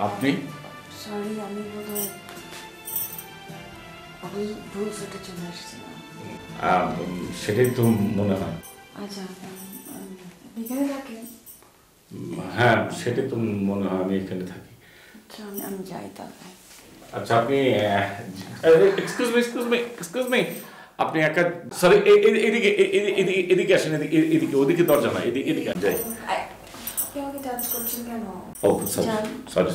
আপনি? সরি, আমি বোধহয় ভুল সেটে চলে আসছিলাম। সেটাই তো মনে হয়। আচ্ছা, এখানে থাকেন? হ্যাঁ, সেটাই তো মনে হয়, আমি এখানে থাকি। আচ্ছা, আমি যাই তাহলে। আচ্ছা, আপনি এক্সকিউজ মি, আপনি একা, সরি, এদিকে এদিকে আসেন, এদিকে, ওদিকে দরজা না, এদিকে যাই। আপনি আমাকে টাচ করছেন কেন? ও সরি,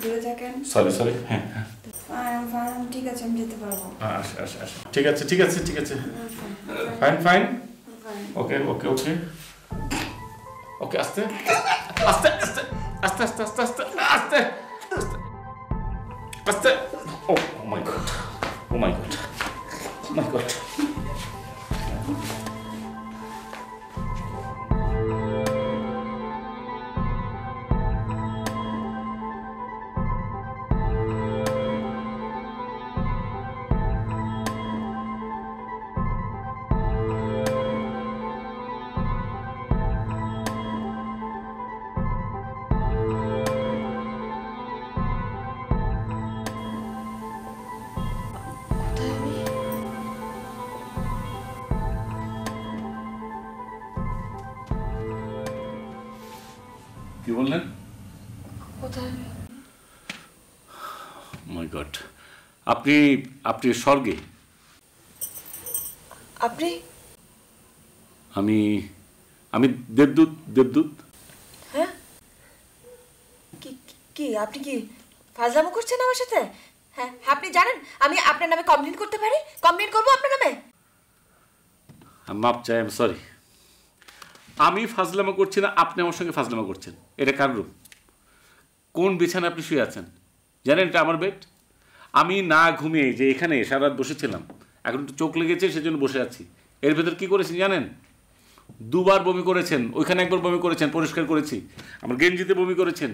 দূরে থাকেন। সরি, হ্যাঁ। ফাইন, ঠিক আছে, আমি যেতে পারবো। আচ্ছা, ঠিক আছে, ফাইন, ওকে, আস্তে, ও মাই গড। কি বললেন? কোথায়? মাই গড, আপনি স্বর্গে। আপনি? আমি দেবদূত। হ্যাঁ, কি আপনি কি ফাজলামো করছেন আমার সাথে? হ্যাঁ, আপনি জানেন আমি আপনার নামে কমপ্লেন করতে পারি? কমপ্লেন করবো আপনার নামে। মাপ চাই, সরি। আমি ফাজলামো করছি না, আপনি আমার সঙ্গে ফাজলামো করছেন। এটা কার রূপ? কোন বিছানায় আপনি শুয়ে আছেন জানেন? এটা আমার বেড। আমি না ঘুমিয়ে যে এখানে সারা রাত বসেছিলাম, এখন একটু চোখ লেগেছে সেজন্য বসে আছি। এর ভেতর কি করেছেন জানেন? দুবার বমি করেছেন, ওইখানে একবার বমি করেছেন, পরিষ্কার করেছি। আমার গেঞ্জিতে বমি করেছেন,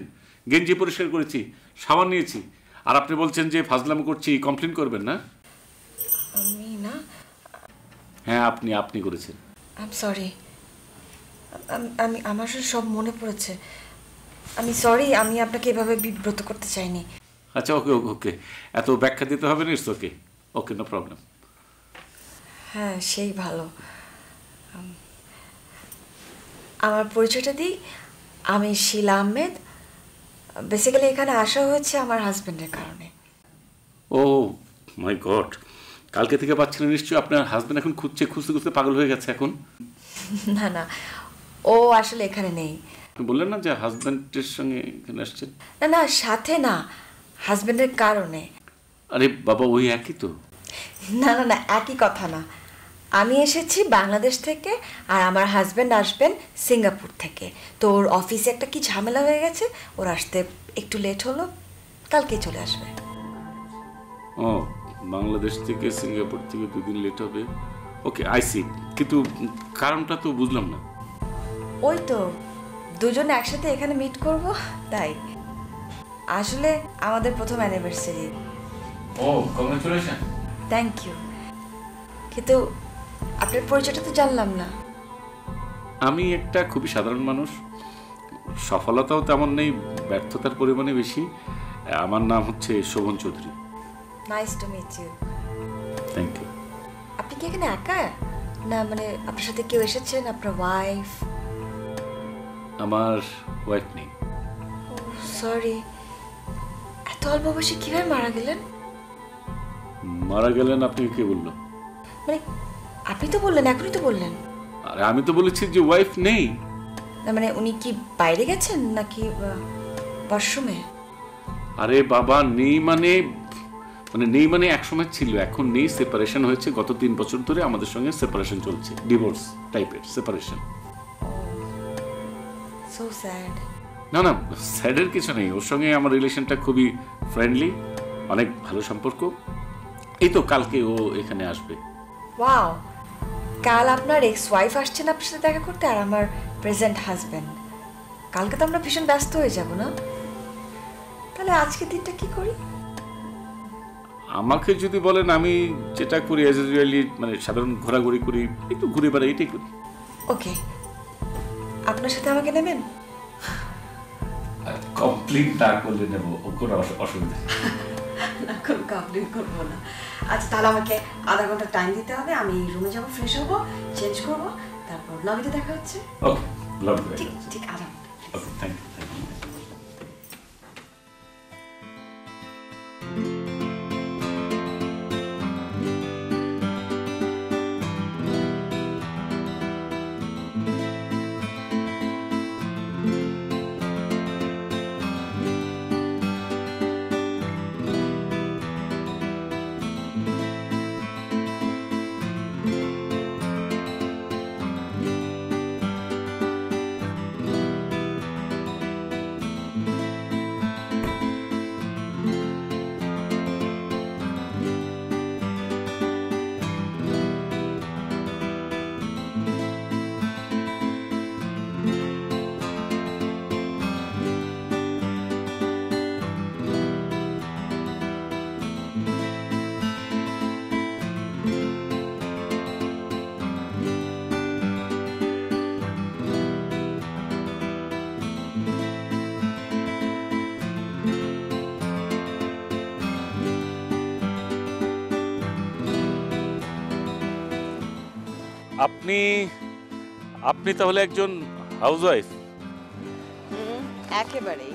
গেঞ্জি পরিষ্কার করেছি, সাবান নিয়েছি। আর আপনি বলছেন যে ফাজলামো করছি, কমপ্লেন করবেন না? আমি না। হ্যাঁ, আপনি করেছেন। I am sorry. আমি আমার সব মনে পড়েছে। আমি সরি, আমি আপনাকে এভাবে বিব্রত করতে চাইনি। আচ্ছা, ওকে, এত ব্যাখ্যা দিতে হবে না। It's okay, no problem. হ্যাঁ, সেই ভালো। আমার পরিচয়টা দিই, আমি শিলা আহমেদ। বেসিক্যালি এখানে আসা হয়েছে আমার হাজব্যান্ডের কারণে। ও মাই গড, কালকে থেকে পাচ্ছেন নিশ্চয়ই। আপনার হাজব্যান্ড এখন খুঁজতে পাগল হয়ে গেছে এখন। না, ও আসলে এখানে নেই। আপনি বললেন না যে হাজব্যান্ডের সঙ্গে এখানে আসছেন? না, সাথে না, হাজব্যান্ডের কারণে। আরে বাবা, ওই একই তো। না, একই কথা না। আমি এসেছি বাংলাদেশ থেকে, আর আমার হাজব্যান্ড আসবেন সিঙ্গাপুর থেকে। তো ওর অফিসে একটা কি ঝামেলা হয়ে গেছে, ওর আসতে একটু লেট হলো, কালকে চলে আসবে। ও, বাংলাদেশ থেকে সিঙ্গাপুর থেকে 2 দিন লেট হবে। ওকে, আই সি। কিন্তু কারণটা তো বুঝলাম না। ওই তো দুজনে একসাথে এখানে মিট করব, তাই। আসলে আমাদের প্রথম অ্যানিভার্সারি। ও, কংগ্রাচুলেশন। Thank you. কিন্তু আপনার পরিচয়টা তো জানলাম না। আমি একটা খুবই সাধারণ মানুষ, সফলতাও তেমন নেই, ব্যর্থতার পরিমাণে বেশি। আমার নাম হচ্ছে Shobhan Chowdhury. Nice to meet you. Thank you. আপনি কি এখানে একা? না মানে আপনার সাথে কেউ এসেছেন, আপনার ওয়াইফ? আমার ওয়াইফ নেই। সরি, এত অল্প বয়সে কিভাবে মারা গেলেন? মারা গেলেন? আপনি কে বললো? মানে আপনি তো বললেন, এখনই তো বললেন। আরে আমি তো বলেছি যে ওয়াইফ নেই। না মানে উনি কি বাইরে গেছেন নাকি ওয়াশরুমে? আরে বাবা, নেই মানে একসময় ছিল, এখন নেই। সেপারেশন হয়েছে গত 3 বছর ধরে আমাদের সঙ্গে সেপারেশন চলছে, ডিভোর্স টাইপের সেপারেশন। So sad. না, স্যাডের কিছু নেই। ওর সঙ্গে আমার রিলেশনটা খুবই ফ্রেন্ডলি, অনেক ভালো সম্পর্ক। এই তো কালকে ও এখানে আসবে। ওয়াও, কাল আপনার এক্স ওয়াইফ আসছেন আপনার সাথে দেখা করতে, আর আমার প্রেজেন্ট হাজব্যান্ড। কালকে তো আমরা ভীষণ ব্যস্ত হয়ে যাব না? তাহলে আজকে দিনটা কি করি? আমাকে যদি বলেন, আমি যেটা করি অ্যাজ ইউজুয়ালি, মানে সাধারণ ঘোরাঘুরি করি, একটু ঘুরে বেড়াই, এটাই করি। ওকে, আপনার সাথে আমাকে নেবেন? কমপ্লিট না করলে নেব, কোনো অসুবিধা নেই। না, কোনো কমপ্লেন করবো না। আচ্ছা তাহলে আমাকে আধা ঘন্টা টাইম দিতে হবে, আমি রুমে যাবো, ফ্রেশ হবো, চেঞ্জ করবো, তারপর লবিতে দেখা হচ্ছে। ওকে, লবি। ঠিক ঠিক, আধা ঘন্টা। ওকে, থ্যাংক ইউ। আপনি আপনি তাহলে একজন হাউসওয়াইফ? একেবারেই।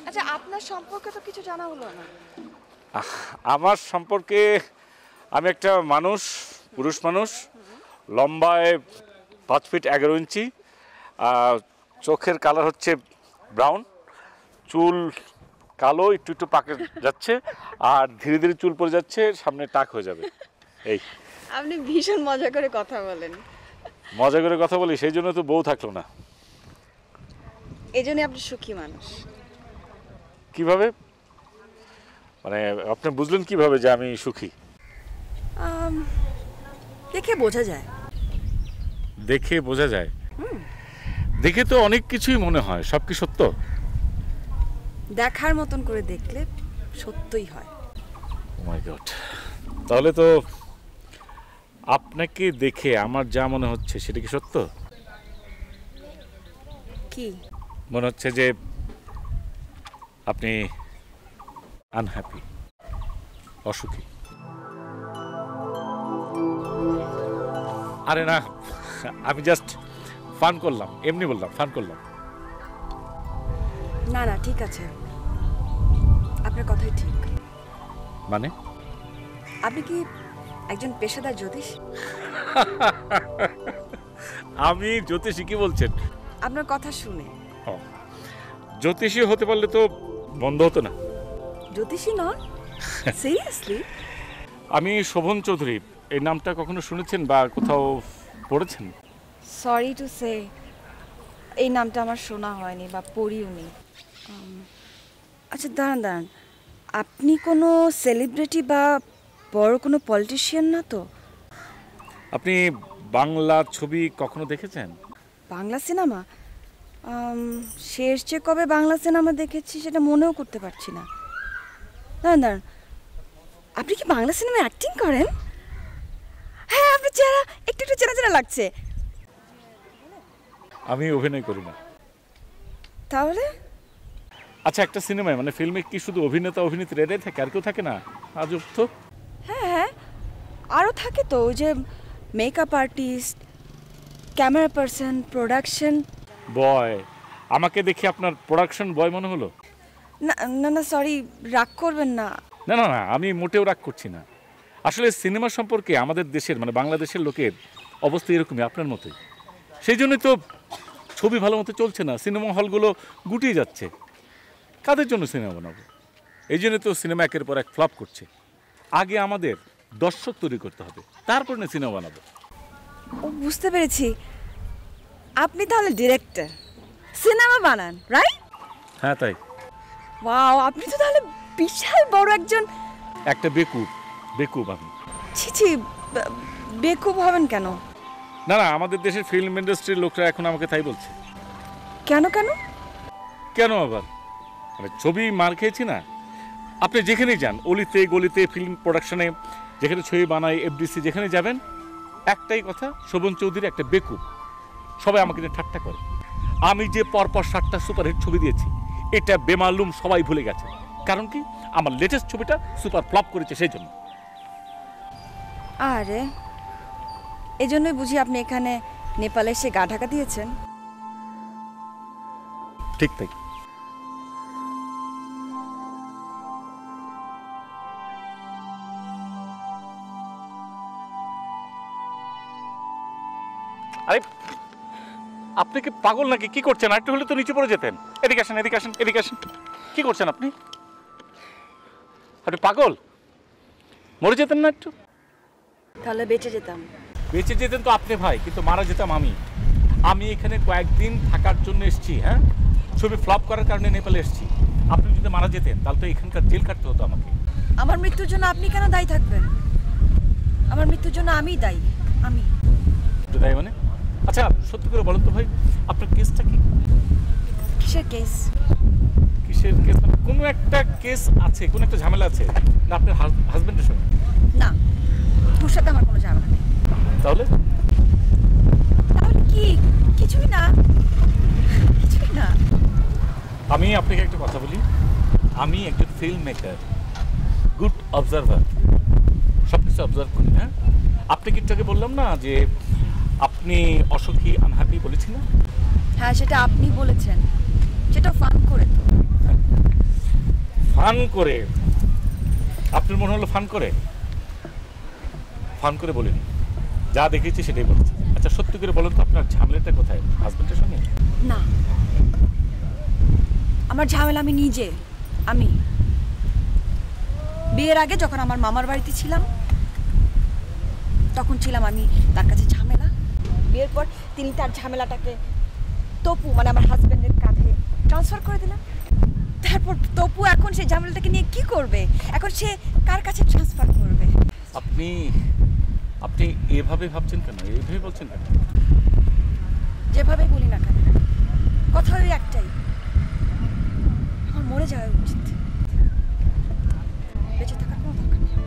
আচ্ছা আপনার সম্পর্কে তো কিছু জানা হলো না। আমার সম্পর্কে আমি একটা মানুষ, পুরুষ মানুষ, লম্বায় 5 ফিট 11 ইঞ্চি, চোখের কালার হচ্ছে ব্রাউন, চুল কালো, একটু একটু পাকে যাচ্ছে, আর ধীরে ধীরে চুল পড়ে যাচ্ছে, সামনে টাক হয়ে যাবে। এই আপনি ভীষণ মজা করে কথা বলেন। মজা করে কথা বলি, সেই জন্য তো বউ থাকলো না। এই জন্য আপনি সুখী মানুষ। কিভাবে, মানে আপনি বুঝলেন কিভাবে যে আমি সুখী? দেখে বোঝা যায়। দেখে বোঝা যায়? দেখে তো অনেক কিছুই মনে হয়, সব কি সত্য? দেখার মতন করে দেখলে সত্যই হয়। ও মাই গড, তাহলে তো আপনাকে দেখে আমার যা মনে হচ্ছে সেটা কি সত্য? কি মনে হচ্ছে যে আপনি আনহ্যাপি, অসুখী। আরে না, আমি জাস্ট ফান করলাম, এমনি বললাম, ফান করলাম। না না, ঠিক আছে, আপনার কথাই ঠিক। মানে আপনি কি একজন পেশাদার জ্যোতিষ? আমি জ্যোতিষী? কি বলছেন? আপনার কথা শুনে। জ্যোতিষী হতে পারলে তো বন্ধ হতো না। জ্যোতিষী নন? সিরিয়াসলি? আমি শোভন চৌধুরী, এই নামটা কখনো শুনেছেন বা কোথাও পড়েছেন? সরি টু সে, এই নামটা আমার শোনা হয়নি বা পড়িও নি। আচ্ছা দাঁড়ান দাঁড়ান, আপনি কোনো সেলিব্রিটি বা বড় কোনো পলিটিশিয়ান না তো? আপনি বাংলা ছবি কখনো দেখেছেন? বাংলা সিনেমা? শেষ যে কবে বাংলা সিনেমা দেখেছি সেটা মনেও করতে পারছি না। দাঁড়ান দাঁড়ান, আপনি কি বাংলা সিনেমায় অ্যাক্টিং করেন? হ্যাঁ, আপনার চেহারা একটু একটু চেনা চেনা লাগছে। আমি অভিনয় করি না। তাহলে? আচ্ছা, একটা সিনেমায় মানে ফিল্মে কি শুধু অভিনেতা অভিনেত্রী এরাই থাকে, আর কেউ থাকে না? আজব তো। হ্যাঁ হ্যাঁ, আরও থাকে তো, ওই যে makeup artist, camera person, production boy. আমাকে দেখে আপনার প্রোডাকশন বয় মনে হলো? না না না, সরি, রাগ করবেন না। না না না, আমি মোটেও রাগ করছি না। আসলে সিনেমা সম্পর্কে আমাদের দেশের মানে বাংলাদেশের লোকের অবস্থা এরকমই, আপনার মতোই। সেই জন্যই তো ছবি ভালো মতো চলছে না, সিনেমা হলগুলো গুটিয়ে যাচ্ছে। কাদের জন্য সিনেমা বানাবো? এই জন্য তো সিনেমা একের পর এক ফ্লপ করছে। আগে আমাদের দর্শক তৈরি করতে হবে, তারপর না সিনেমা বানাবো। ও, বুঝতে পেরেছি, আপনি তাহলে ডিরেক্টর, সিনেমা বানান, রাইট? হ্যাঁ তাই। ওয়াও, আপনি তো তাহলে বিশাল বড় একজন। একটা বেকুব, বেকুব আমি। ছি ছি, বেকুব হবেন কেন? না না, আমাদের দেশের ফিল্ম ইন্ডাস্ট্রির লোকরা এখন আমাকে তাই বলছে। কেন কেন? কেন আবার? মানে ছবি মার খেয়েছি না। আপনি যেখানেই যান, অলিতে গলিতে, ফিল্ম প্রোডাকশনে, যেখানে ছবি বানায়, এফডিসি, যেখানে যাবেন একটাই কথা, শোভন চৌধুরী একটা বেকুব। সবাই আমাকে নিয়ে ঠাট্টা করে। আমি যে পরপর 7টা সুপারহিট ছবি দিয়েছি এটা বেমালুম সবাই ভুলে গেছে। কারণ কি, আমার লেটেস্ট ছবিটা সুপার ফ্লপ করেছে সেই জন্য। আরে এজন্যই বুঝি আপনি এখানে নেপালে এসে গা ঢাকা দিয়েছেন? ঠিক তাই। আরে আপনি কি পাগল নাকি? কি করছেন? একটু হলে তো নিচে পড়ে যেতেন। এদিকে আসেন, এদিকে আসেন, এদিকে আসেন। কি করছেন আপনি? আপনি পাগল? মরে যেতেন না একটু? তাহলে বেঁচে যেতাম। বেঁচে যেতেন তো আপনি ভাই, কিন্তু মারা যেতাম আমি। আমি এখানে কয়েকদিন থাকার জন্য এসেছি। হ্যাঁ, ছবি ফ্লপ করার কারণে নেপালে এসেছি। আপনি যদি মারা যেতেন তাহলে তো এখানকার জেল কাটতে হতো আমাকে। আমার মৃত্যুর জন্য আপনি কেন দায়ী থাকবেন? আমার মৃত্যুর জন্য আমিই দায়ী। আমি দায়ী মানে? আচ্ছা সত্যি করে বলেন তো ভাই, আপনার কেসটা কি? কিসের কেস? কিসের কেস? কোনো একটা কেস আছে, কোনো একটা ঝামেলা আছে না আপনার হাজবেন্ডের সঙ্গে? না, ওর সাথে আমার কোনো ঝামেলা নেই। তাহলে? তাহলে কি? কিছুই না, কিছুই না। আমি আপনাকে একটা কথা বলি, আমি একজন ফিল্ম মেকার, গুড অবজারভার, সব কিছু অবজার্ভ করি। হ্যাঁ, আপনি কি একটু আগে বললাম না যে আপনি অসুখী, আনহ্যাপি বলেছি না? হ্যাঁ, সেটা আপনি বলেছেন, সেটা ফান করে। তো ফান করে? আপনার মনে হলো ফান করে? ফান করে বলিনি, যা দেখেছি সেটাই বলেছি। আচ্ছা সত্যি করে বলেন তো আপনার ঝামেলাটা কোথায়? হাজবেন্ডের সঙ্গে? না, আমার ঝামেলা আমি নিজে। আমি বিয়ের আগে যখন আমার মামার বাড়িতে ছিলাম তখন ছিলাম আমি তার কাছে ঝামেলা। বিয়ের পর তিনি তার ঝামেলাটাকে তপু মানে আমার হাজবেন্ডের কাঁধে ট্রান্সফার করে দিলাম। তারপর তপু এখন সেই ঝামেলাটাকে নিয়ে কি করবে? এখন সে কার কাছে ট্রান্সফার করবে? আপনি আপনি এভাবে ভাবছেন কেন? এইভাবে বলছেন কেন? যেভাবে বলি না কেন, কথা ওই একটাই, আমার মরে যাওয়া উচিত, বেঁচে থাকার কোনো দরকার নেই।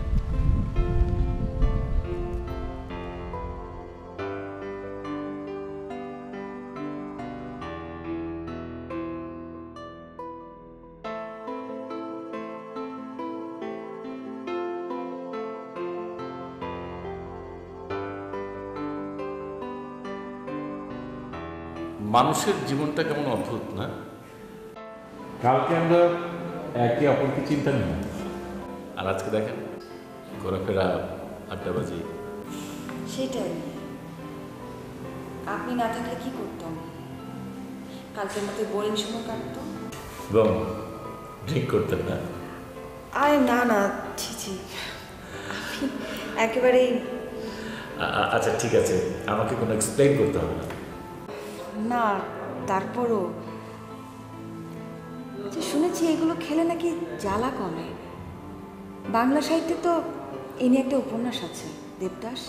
মানুষের জীবনটা কেমন অদ্ভুত না? কালকে আমরা একে অপরকে চিন্তা নিই, আর আজকে দেখেন ঘোরাফেরা, আড্ডাবাজি। সেটাই, আপনি না থাকলে কি করতাম? কালকের মতো বোরিং সময় কাটতো। এবং ড্রিঙ্ক করতেন না? আরে না না, ছি ছি, আপনি একেবারেই। আচ্ছা ঠিক আছে, আমাকে কোনো এক্সপ্লেইন করতে হবে না। না, তারপরও যে শুনেছি এগুলো খেলে নাকি জ্বালা কমে। বাংলা সাহিত্যে তো এ নিয়ে একটা উপন্যাস আছে, দেবদাস।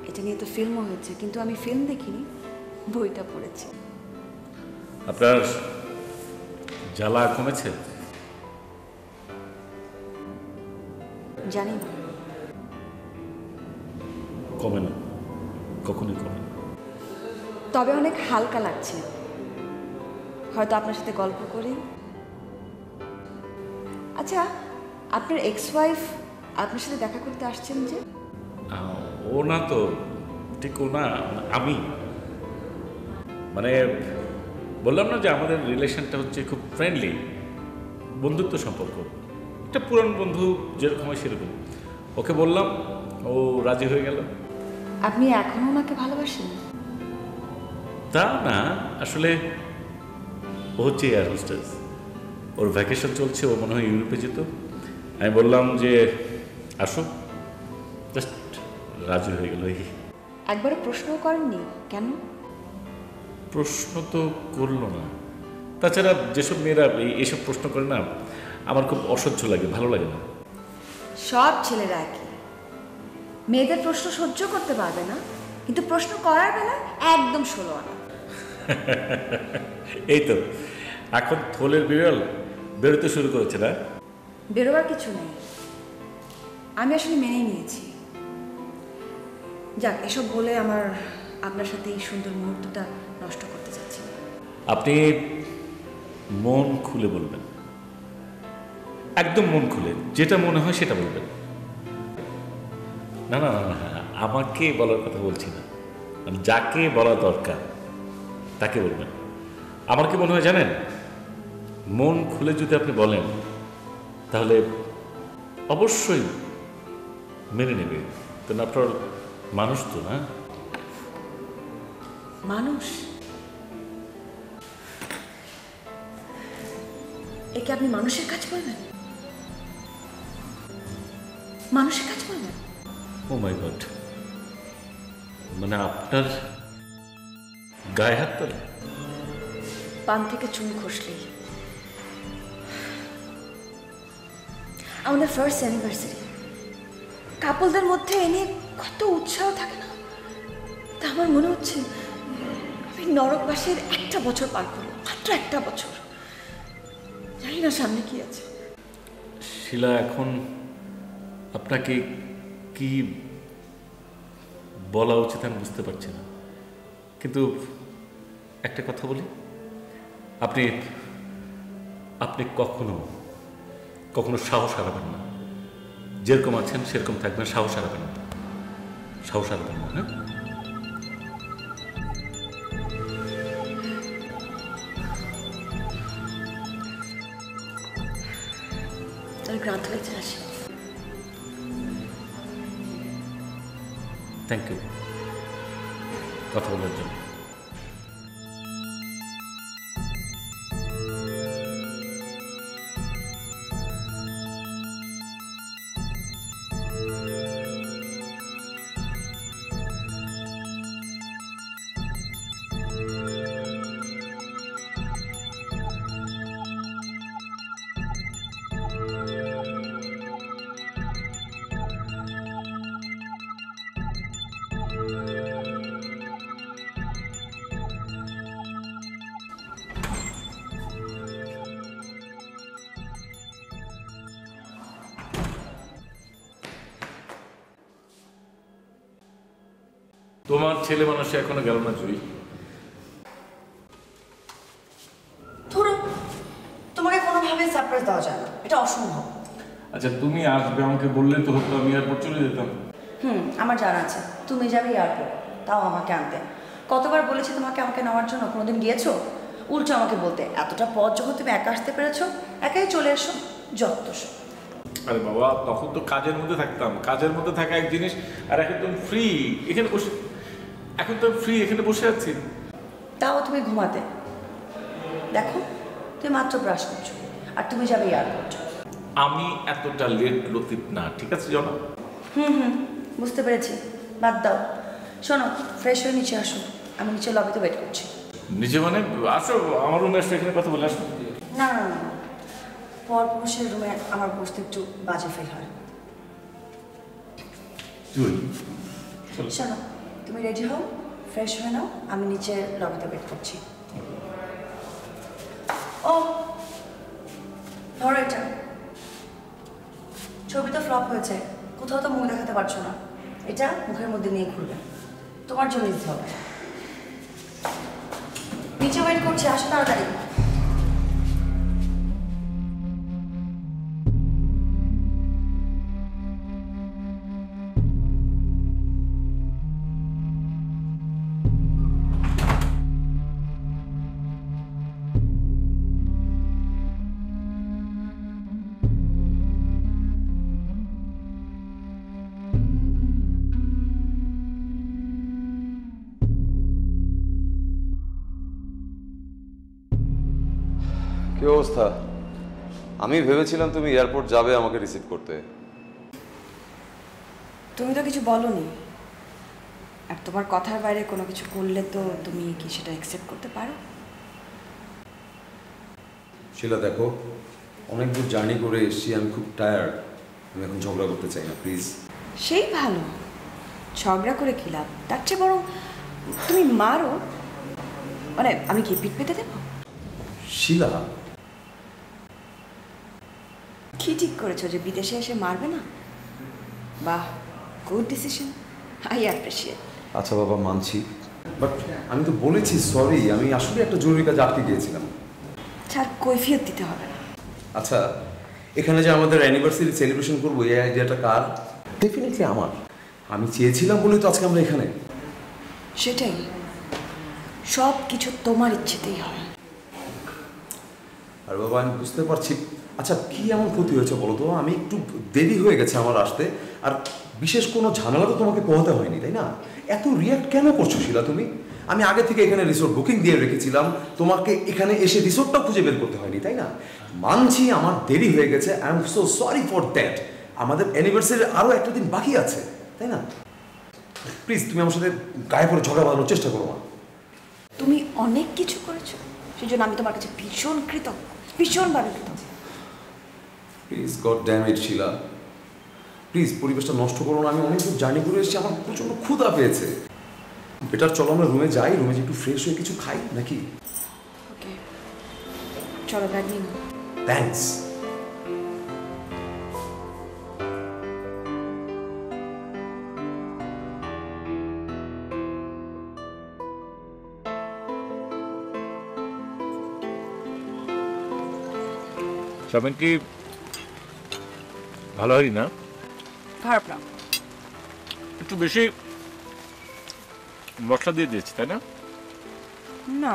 এটা নিয়ে তো ফিল্মও হয়েছে, কিন্তু আমি ফিল্ম দেখিনি, বইটা পড়েছি। আপনার জ্বালা কমেছে? জানি না, কমে না, কখনোই কমে না। তবে অনেক হালকা লাগছে, হয়তো আপনার সাথে গল্প করি। আচ্ছা, আপনার এক্স ওয়াইফ আপনার সাথে দেখা করতে আসছেন যে? ও না তো, ঠিক ও না, আমি। মানে বললাম না যে আমাদের রিলেশনটা হচ্ছে খুব ফ্রেন্ডলি, বন্ধুত্ব সম্পর্ক, একটা পুরান বন্ধু যেরকম হয় সেরকম। ওকে বললাম, ও রাজি হয়ে গেল। আপনি এখনো ওনাকে ভালোবাসেন? তা না, আসলে ও হচ্ছে এয়ার হোস্টেস, ওর ভ্যাকেশন চলছে, ও মনে হয় ইউরোপে যেত। আমি বললাম যে আসো, জাস্ট রাজি হয়ে গেল। একবারও প্রশ্নও করেননি কেন? প্রশ্ন তো করলো না। তাছাড়া যেসব মেয়েরা এইসব প্রশ্ন করে না, আমার খুব অসহ্য লাগে, ভালো লাগে না। সব ছেলেরা একই, মেয়েদের প্রশ্ন সহ্য করতে পারবে না, কিন্তু প্রশ্ন করার বেলা একদম 16 আনা। এই তো এখন থলের বিড়াল বেরোতে শুরু করেছে না? বেরোবার কিছু নেই, আমি আসলে মেনেই নিয়েছি। যাক, এসব বলে আমার আপনার সাথে এই সুন্দর মুহূর্তটা নষ্ট করতে চাচ্ছি না। আপনি মন খুলে বলবেন, একদম মন খুলে, যেটা মনে হয় সেটা বলবেন। না না না, আমাকে বলার কথা বলছি না, যাকে বলা দরকার তাকে বলবেন। আমার কি মনে হয় জানেন, মন খুলে যদি আপনি বলেন তাহলে অবশ্যই মেনে নেবে, কারণ আপনার মানুষ তো না। মানুষ? একে আপনি মানুষের কাজ বলবেন? মানুষের কাজ বলবেন? ও মাই গড, মানে আপনার গায়ে হাত তোলে? পান থেকে চুন খসলেই। আমাদের ফার্স্ট অ্যানিভার্সারি, কাপলদের মধ্যে এ নিয়ে কত উৎসাহ থাকে না? তা আমার মনে হচ্ছে আমি নরকবাসীর একটা বছর পার করবো, মাত্র একটা বছর। জানি না সামনে কি আছে। শিলা, এখন আপনাকে কি বলা উচিত আমি বুঝতে পারছি না, কিন্তু একটা কথা বলি, আপনি আপনি কখনো কখনো সাহস হারাবেন না। যেরকম আছেন সেরকম থাকবেন, সাহস হারাবেন না, সাহস হারাবেন না। হ্যাঁ, রাত হয়েছে, আসি। থ্যাংক ইউ কথা বলার জন্য। তোমার ছেলে মানুষ এখনো গেল না জুই? ধরো, তোমাকে কোনোভাবে সারপ্রাইজ দেওয়া যায় না, এটা অসম্ভব। আচ্ছা, তুমি আসবে আমাকে বললে তো হতো, আমি এয়ারপোর্ট চলে যেতাম। আমার জানা আছে তুমি যাবে এয়ারপোর্ট, তাও আমাকে আনতে। কতবার বলেছি তোমাকে আমাকে নেওয়ার জন্য, কোনোদিন গিয়েছো? উল্টো আমাকে বলতে, এতটা পথ যখন তুমি একা আসতে পেরেছো, একাই চলে এসো, যত সব। আরে বাবা, তখন তো কাজের মধ্যে থাকতাম, কাজের মধ্যে থাকা এক জিনিস, আর এখন তো ফ্রি এখানে বসে, এখন তো ফ্রি এখানে বসে আছি। তাও তুমি ঘুমাতে। দেখো, তুমি মাত্র ব্রাশ করছো আর তুমি যাবে এয়ারপোর্ট। আমি এতটা লেট লতিফ না, ঠিক আছে জানো? বুঝতে পেরেছি, বাদ দাও। শোনো, ফ্রেশ হয়ে নিচে আসো, আমি নিচে লবিতে ওয়েট করছি। নিচে মানে আসো, আমার রুমে আসো, এখানে কথা বলে আসো। না না না, পরপুরুষের রুমে আমার বসতে একটু বাজে ফিল হয়। শোনো, তুমি রেডি হও, ফ্রেশ হয়ে নাও, আমি নিচে লবিতে ওয়েট করছি। ও ধরো এটা, ছবি তো ফ্লপ হয়েছে, কোথাও তো মুখ দেখাতে পারছো না, এটা মুখের মধ্যে নিয়ে ঘুরবে, তোমার জন্য দিতে হবে। নিচে ওয়েট করছি, আসো তাড়াতাড়ি। কি অবস্থা? আমি ভেবেছিলাম তুমি এয়ারপোর্ট যাবে আমাকে রিসিভ করতে। তুমি তো কিছু বলনি, আর তোমার কথার বাইরে কোনো কিছু করলে তো তুমি কি সেটা অ্যাকসেপ্ট করতে পারো? শিলা দেখো, অনেক দূর জার্নি করে এসেছি, আমি খুব টায়ার্ড, আমি এখন ঝগড়া করতে চাই না, প্লিজ। সেই ভালো, ঝগড়া করে কি লাভ? তার চেয়ে বরং তুমি মারো। মানে আমি কি পিঠ পেতে দেবো? শিলা, কি ঠিক করেছো যে বিদেশে এসে মারবে না? বাহ, গুড ডিসিশন, আই অ্যাপ্রিশিয়েট। আচ্ছা বাবা, মানছি, বাট আমি তো বলেছি সরি, আমি আসলে একটা জরুরি কাজে আটকে গিয়েছিলাম। ছাড়, কৈফিয়ত দিতে হবে না। আচ্ছা, এখানে যে আমাদের অ্যানিভার্সারি সেলিব্রেশন করবো, এই আইডিয়াটা কার? ডেফিনেটলি আমার। আমি চেয়েছিলাম বলেই তো আজকে আমরা এখানে। সেটাই, সব কিছু তোমার ইচ্ছেতেই হয়। আর বাবা আমি বুঝতে পারছি। আচ্ছা, কি এমন ক্ষতি হয়েছে বলো তো? আমি একটু দেরি হয়ে গেছে আমার আসতে, আর বিশেষ কোনো ঝামেলা তো তোমাকে পোহাতে হয়নি, তাই না? এত রিয়াক্ট কেন করছো শিলা তুমি? আমি আগে থেকে এখানে রিসোর্ট বুকিং দিয়ে রেখেছিলাম, তোমাকে এখানে এসে রিসোর্টটাও খুঁজে বের করতে হয়নি, তাই না? মানছি আমার দেরি হয়ে গেছে, I am so sorry for that. আমাদের অ্যানিভার্সারির আরও একটা দিন বাকি আছে, তাই না? প্লিজ তুমি আমার সাথে গায়ে পড়ে ঝগড়া বাঁধানোর চেষ্টা করো না। তুমি অনেক কিছু করেছো, সেই জন্য আমি তোমার কাছে ভীষণ কৃতজ্ঞ, ভীষণভাবে কৃতজ্ঞ। Please god damn it Shila, please পরিবেশটা নষ্ট করো না। আমি অনেক দূর জার্নি করে এসেছি, আমার প্রচণ্ড ক্ষুধা পেয়েছে। বেটার চলো আমরা রুমে যাই, রুমে একটু ফ্রেশ হয়ে কিছু খাই নাকি? ওকে, চলো ব্যাগ নিন। থ্যাঙ্কস। চাউমিন কি ভালো হয়নি না? খারাপ না। একটু বেশি মশলা দিয়ে দিয়েছি, তাই না? না,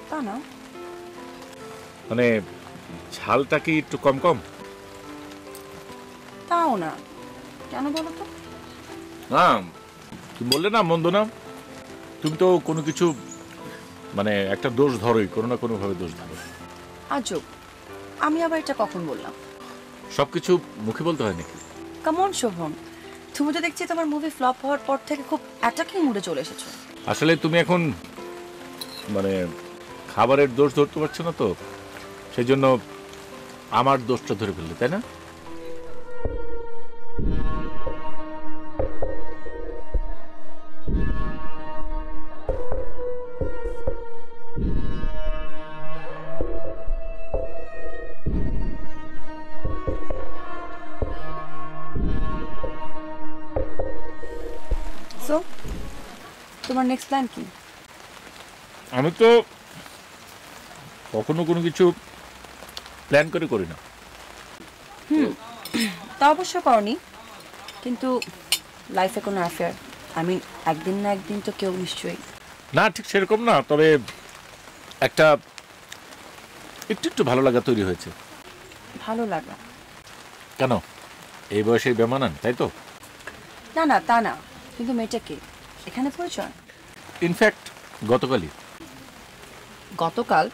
তা না। মানে ঝালটা কি একটু কম কম? তাও না। কেন বলো তো? না, তুমি বললে না মন্দ না। তুমি তো কোনো কিছু মানে একটা দোষ ধরোই, কোনো না কোনোভাবে দোষ ধরো। আজব, আমি আবার এটা কখন বললাম? সব কিছু মুখে বলতে হয় নাকি? কেমন শোভন, তুমি তো দেখছি তোমার মুভি ফ্লপ হওয়ার পর থেকে খুব অ্যাটাকিং মুডে চলে এসেছো। আসলে তুমি এখন মানে খাবারের দোষ ধরতে পারছো না, তো সেই জন্য আমার দোষটা ধরে ফেললে, তাই না? সো তোমার নেক্সট প্ল্যান কি? আমি তো কখনো কোনো কিছু প্ল্যান করে করি না। তা অবশ্য করনি, কিন্তু লাইফে কোনো অ্যাফেয়ার, আই মিন একদিন না একদিন তো কেউ নিশ্চয়ই। না, ঠিক সেরকম না, তবে একটা একটু একটু ভালো লাগা তৈরি হয়েছে। ভালো লাগা? কেন, এই বয়সে বেমানান, তাই তো? না না, তা না, কিন্তু মেয়েটা কে, এখানে পরিচয়? ইনফ্যাক্ট গতকালই। গতকাল?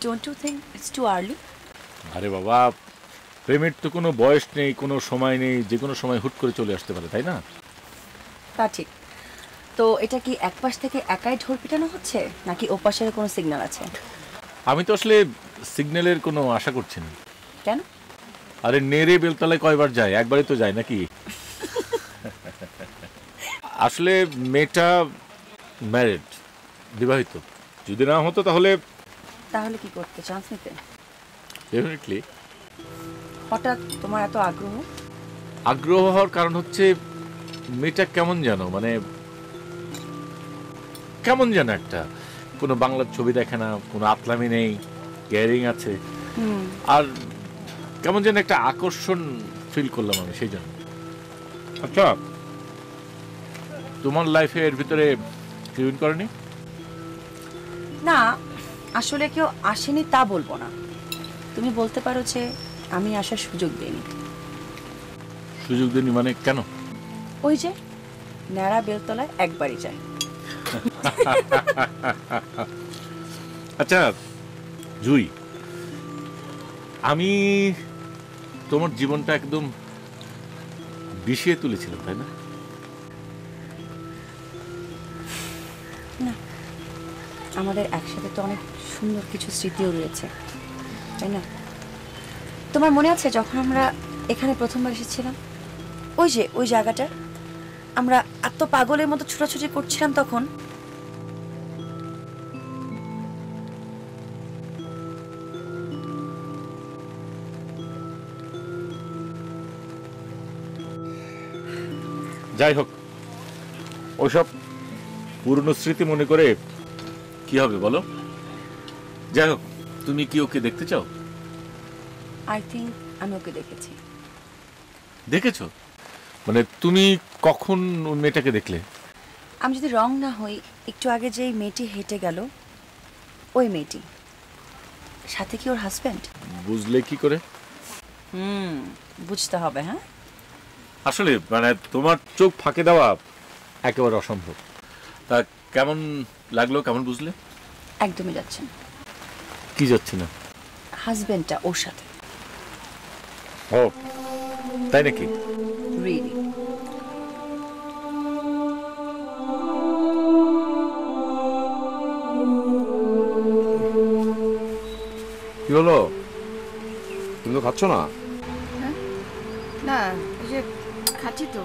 Don't you think it's too early? আরে বাবা, প্রেমের তো কোনো বয়স নেই, কোনো সময় নেই, যে কোনো সময় হুট করে চলে আসতে পারে, তাই না? তা ঠিক। তো এটা কি এক পাশ থেকে একাই ঢোল পিটানো হচ্ছে, নাকি ওপাশের কোনো সিগন্যাল আছে? আমি তো আসলে সিগন্যালের কোনো আশা করছি না। কেন? আরে নেড়ে বেলতলায় কয়বার যায়, একবারই তো যায় নাকি? আসলে মেয়েটা ম্যারিড, বিবাহিত। যদি না হতো তাহলে তাহলে কি করতে, চান্স নিতে? ডেফিনেটলি। হঠাৎ তোমার এত আগ্রহ? আগ্রহ হওয়ার কারণ হচ্ছে মেয়েটা কেমন যেন, মানে কেমন যেন একটা, কোনো বাংলার ছবি দেখে না, কোনো আতলামি নেই, কেয়ারিং আছে, আর কেমন যেন একটা আকর্ষণ ফিল করলাম আমি, সেই জন্য। আচ্ছা, তোমার লাইফে এর ভিতরে কেউ করেনি? না, আসলে কেউ আসেনি তা বলবো না। তুমি বলতে পারো যে আমি আসার সুযোগ দিইনি। সুযোগ দিনি মানে কেন? ওই যে ন্যাড়া বেলতলায় একবারই যায়। আচ্ছা জুই, আমি তোমার জীবনটা একদম বিষিয়ে তুলেছিলাম, তাই না? না, আমাদের একসাথে তো অনেক সুন্দর কিছু স্মৃতিও রয়েছে, তাই না? তোমার মনে আছে যখন আমরা এখানে প্রথমবার এসেছিলাম, ওই যে ওই জায়গাটা আমরা এত পাগলের মতো ছোটাছুটি করছিলাম তখন? যাই হোক, ওইসব পুরনো স্মৃতি মনে করে কি হবে বলো? যাই হোক, তুমি কি ওকে দেখতে চাও? আই থিঙ্ক আমি ওকে দেখেছি। দেখেছো? মানে তুমি কখন ওই মেয়েটাকে দেখলে? আমি যদি রং না হই, একটু আগে যে মেয়েটি হেঁটে গেল, ওই মেয়েটি, সাথে কি ওর হাজব্যান্ড? বুঝলে কি করে? বুঝতে হবে। হ্যাঁ, আসলে মানে তোমার চোখ ফাঁকে দেওয়া একেবারে অসম্ভব। তা কেমন লাগলো, কেমন বুঝলে? একদমই যাচ্ছেন। কি যাচ্ছে না? হাজব্যান্ডটা ওর সাথে। ও তাই নাকি? রিয়েলি। কি হলো, তুমি তো খাচ্ছ না? না, এই যে খাচ্ছি তো।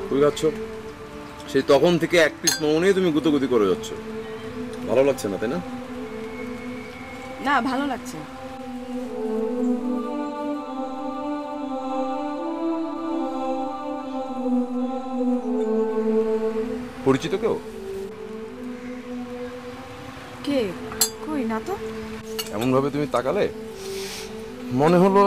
কই খাচ্ছ? সেই তখন থেকে এক পিস মোমো নিয়ে তুমি গুতোগুতি করে যাচ্ছ। ভালো লাগছে না, তাই না? না, ভালো লাগছে। পরিচিত কেউ? কে? কই না তো। এমন ভাবে তুমি তাকালে মনে হলো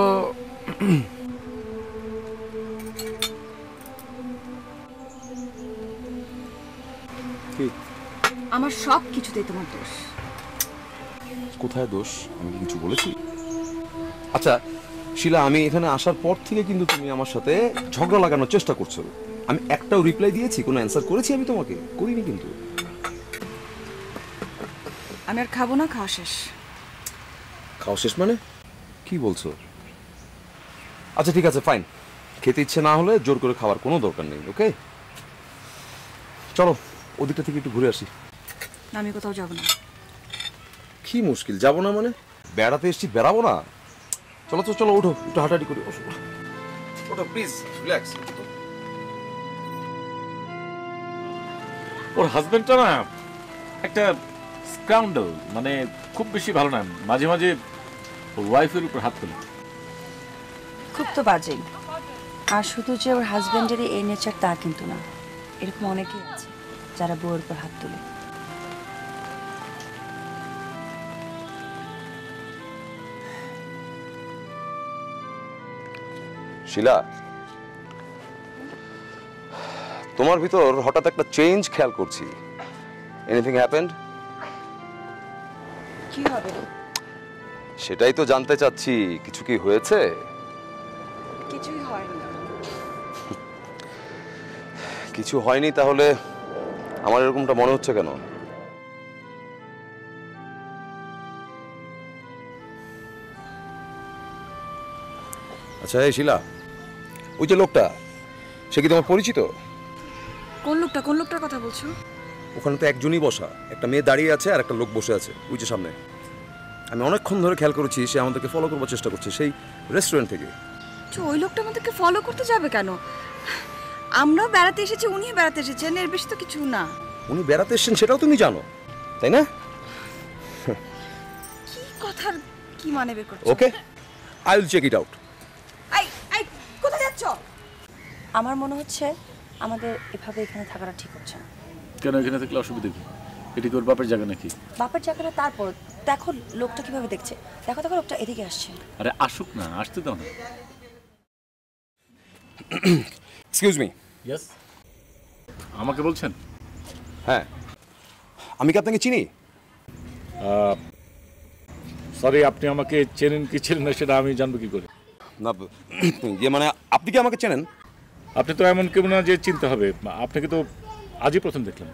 কি? আমার সব কিছুতেই তোমার দোষ। কোথায় দোষ? আমি কি কিছু বলেছি? আচ্ছা শিলা, আমি এখানে আসার পর থেকে কিন্তু তুমি আমার সাথে ঝগড়া লাগানোর চেষ্টা করছো। আমি একটাও রিপ্লাই দিয়েছি, কোনো অ্যান্সার করেছি আমি তোমাকে? করিনি কিন্তু। আমি আর খাবো না, খাওয়া শেষ। খাওয়া শেষ মানে? কি বলছো? আচ্ছা ঠিক আছে, ফাইন। খেতে ইচ্ছে না হলে জোর করে খাওয়ার কোনো দরকার নেই, ওকে? চলো ওদিকটা থেকে একটু ঘুরে আসি। আমি কোথাও যাবো না। কি মুশকিল, যাবো না মানে? বেড়াতে এসছি, বেড়াবো না? চলো তো, চলো ওঠো, একটু হাঁটাহাঁটি করি। ওঠো প্লিজ, রিল্যাক্স। ওর হাজবেন্ডটা না একটা স্কাউন্ডাল, মানে খুব বেশি ভালো না। মাঝে মাঝে ওর ওয়াইফের উপর হাত তোলে। খুব তো বাজেই। আর শুধু যে ওর হাজব্যান্ডেরই এই নেচার তা কিন্তু না, এরকম অনেকেই আছে যারা বউয়ের উপর হাত তোলে। শিলা, তোমার ভিতর হঠাৎ একটা চেঞ্জ খেয়াল করছি। Anything happened? কি হবে? সেটাই তো জানতে চাচ্ছি, কিছু কি হয়েছে? কিছুই হয়নি। কিছু হয়নি তাহলে আমার এরকমটা মনে হচ্ছে কেন? আচ্ছা এই শিলা, ওই যে লোকটা, সে কি তোমার পরিচিত? কোন লোকটা? কোন লোকটার কথা বলছো? ওখানে তো একজনই বসা, একটা মেয়ে দাঁড়িয়ে আছে আর একটা লোক বসে আছে ওই যে সামনে। আমি অনেকক্ষণ ধরে খেয়াল করেছি, সে আমাদেরকে ফলো করবার চেষ্টা করছে সেই রেস্টুরেন্ট থেকে। ওই লোকটা আমাদেরকে ফলো করতে যাবে কেন? আমরাও বেড়াতে এসেছি, উনিও বেড়াতে এসেছেন, এর বেশি তো কিছু না। উনি বেড়াতে এসেছেন সেটাও তুমি জানো, তাই না? কি কথার কি মানে বের করছো? Okay, I will check it out. এই কোথায় যাচ্ছ? আমার মনে হচ্ছে আমাদের এভাবে এখানে থাকাটা ঠিক হচ্ছে না। কেন? এখানে থাকলে অসুবিধা কি? এটি কি ওর বাপের জায়গা নাকি? বাপের জায়গাটা, তারপর দেখো লোকটা কিভাবে দেখছে। দেখো দেখো, লোকটা এদিকে আসছে। আরে আসুক না, আসতে দাও না। Excuse me. ইয়েস, আমাকে বলছেন? হ্যাঁ, আমি কি আপনাকে চিনি? সরি, আপনি আমাকে চেনেন কি চেনেন না সেটা আমি জানবো কি করে? না ইয়ে মানে আপনি কি আমাকে চেনেন? আপনি তো এমন কেউ না যে চিনতে হবে। আপনাকে তো আজই প্রথম দেখলাম।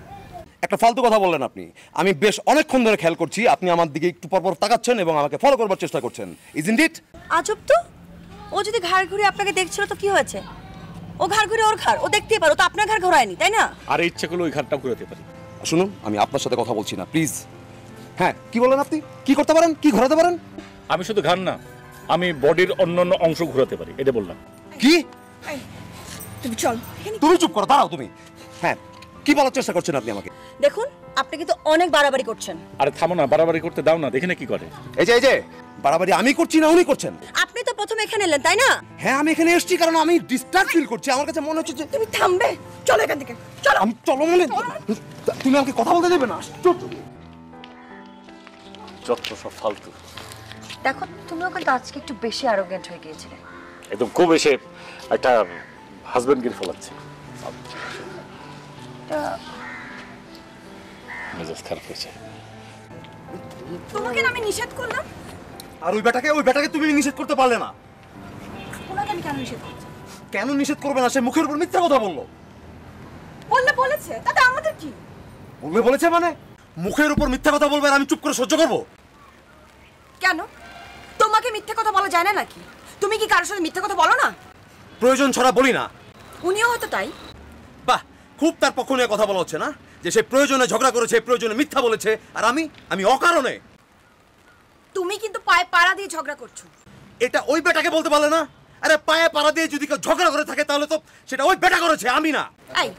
একটা ফালতু কথা বললেন আপনি। আমি বেশ অনেকক্ষণ ধরে খেয়াল করছি আপনি আমার দিকে একটু পরপর তাকাচ্ছেন এবং আমাকে ফলো করবার চেষ্টা করছেন। Isn't it? আজব তো। ও যদি ঘাড় ঘুরে আপনাকে দেখছিল তো কি হয়েছে? ও ঘাড় ঘুরে ওর ঘাড় ও দেখতেই পারো, তো আপনার ঘাড় ঘোরায়নি, তাই না? আর ইচ্ছা করলে ওই ঘাটটাও ঘুরাতে পারি। শুনুন, আমি আপনার সাথে কথা বলছি না, প্লিজ। হ্যাঁ, কি বলেন আপনি? কি করতে পারেন, কি ঘোরাতে পারেন? আমি শুধু ঘাড় না, আমি বডির অন্যান্য অংশ ঘোরাতে পারি, এটা বললাম। কি? তুমি চল। তুমি চুপ করো, দাঁড়াও তুমি। হ্যাঁ, কি বলার চেষ্টা করছেন আপনি আমাকে? দেখুন, আপনি কিন্তু অনেক বাড়াবাড়ি করছেন। আরে থামো না, বাড়াবাড়ি করতে দাও না, দেখি না কি করে। এই যে বাড়াবাড়ি আমি করছি না উনি করছেন? আপনি তো প্রথমে এখানে এলেন, তাই না? হ্যাঁ, আমি এখানে এসেছি কারণ আমি ডিস্টার্ব ফিল করছি। আমার কাছে মনে হচ্ছে যে তুমি থামবে? চলো এখান থেকে, চলো। আমি চলো মানে তুমি আমাকে কথা বলতে দেবে না? যত সব ফালতু। দেখো তুমিও কিন্তু আজকে একটু বেশি অ্যারোগেন্ট হয়ে গিয়েছিলে। একদম খুব এসে একটা হাজবেন্ড গিয়ে ফেলাচ্ছে, মেজাজ খারাপ হয়েছে। তোমাকে আমি নিষেধ করলাম, আর ওই বেটাকে তুমি নিষেধ করতে পারলে না। ওনাকে আমি কেন নিষেধ করছি? কেন নিষেধ করবে না? সে মুখের উপর মিথ্যা কথা বললো। বলেছে, তাতে আমাদের কি? বলেছে মানে মুখের উপর মিথ্যা কথা বলবে আর আমি চুপ করে সহ্য করবো? কেন তোমাকে মিথ্যে কথা বলা যায় না নাকি? তুমি কি কারোর সাথে মিথ্যে কথা বলো না? প্রয়োজন ছাড়া বলি না। উনিও হয়তো তাই। বাহ, খুব তার পক্ষ নিয়ে কথা বলা হচ্ছে না, যে সে প্রয়োজনে ঝগড়া করেছে, প্রয়োজনে মিথ্যা বলেছে, আর আমি অকারণে। তুমি কিন্তু পায়ে পাড়া দিয়ে ঝগড়া করছো। এটা ওই বেটাকে বলতে পারলে না? আরে পায়ে পাড়া দিয়ে যদি কেউ ঝগড়া করে থাকে তাহলে তো সেটা ওই বেটা করেছে, আমি না। এই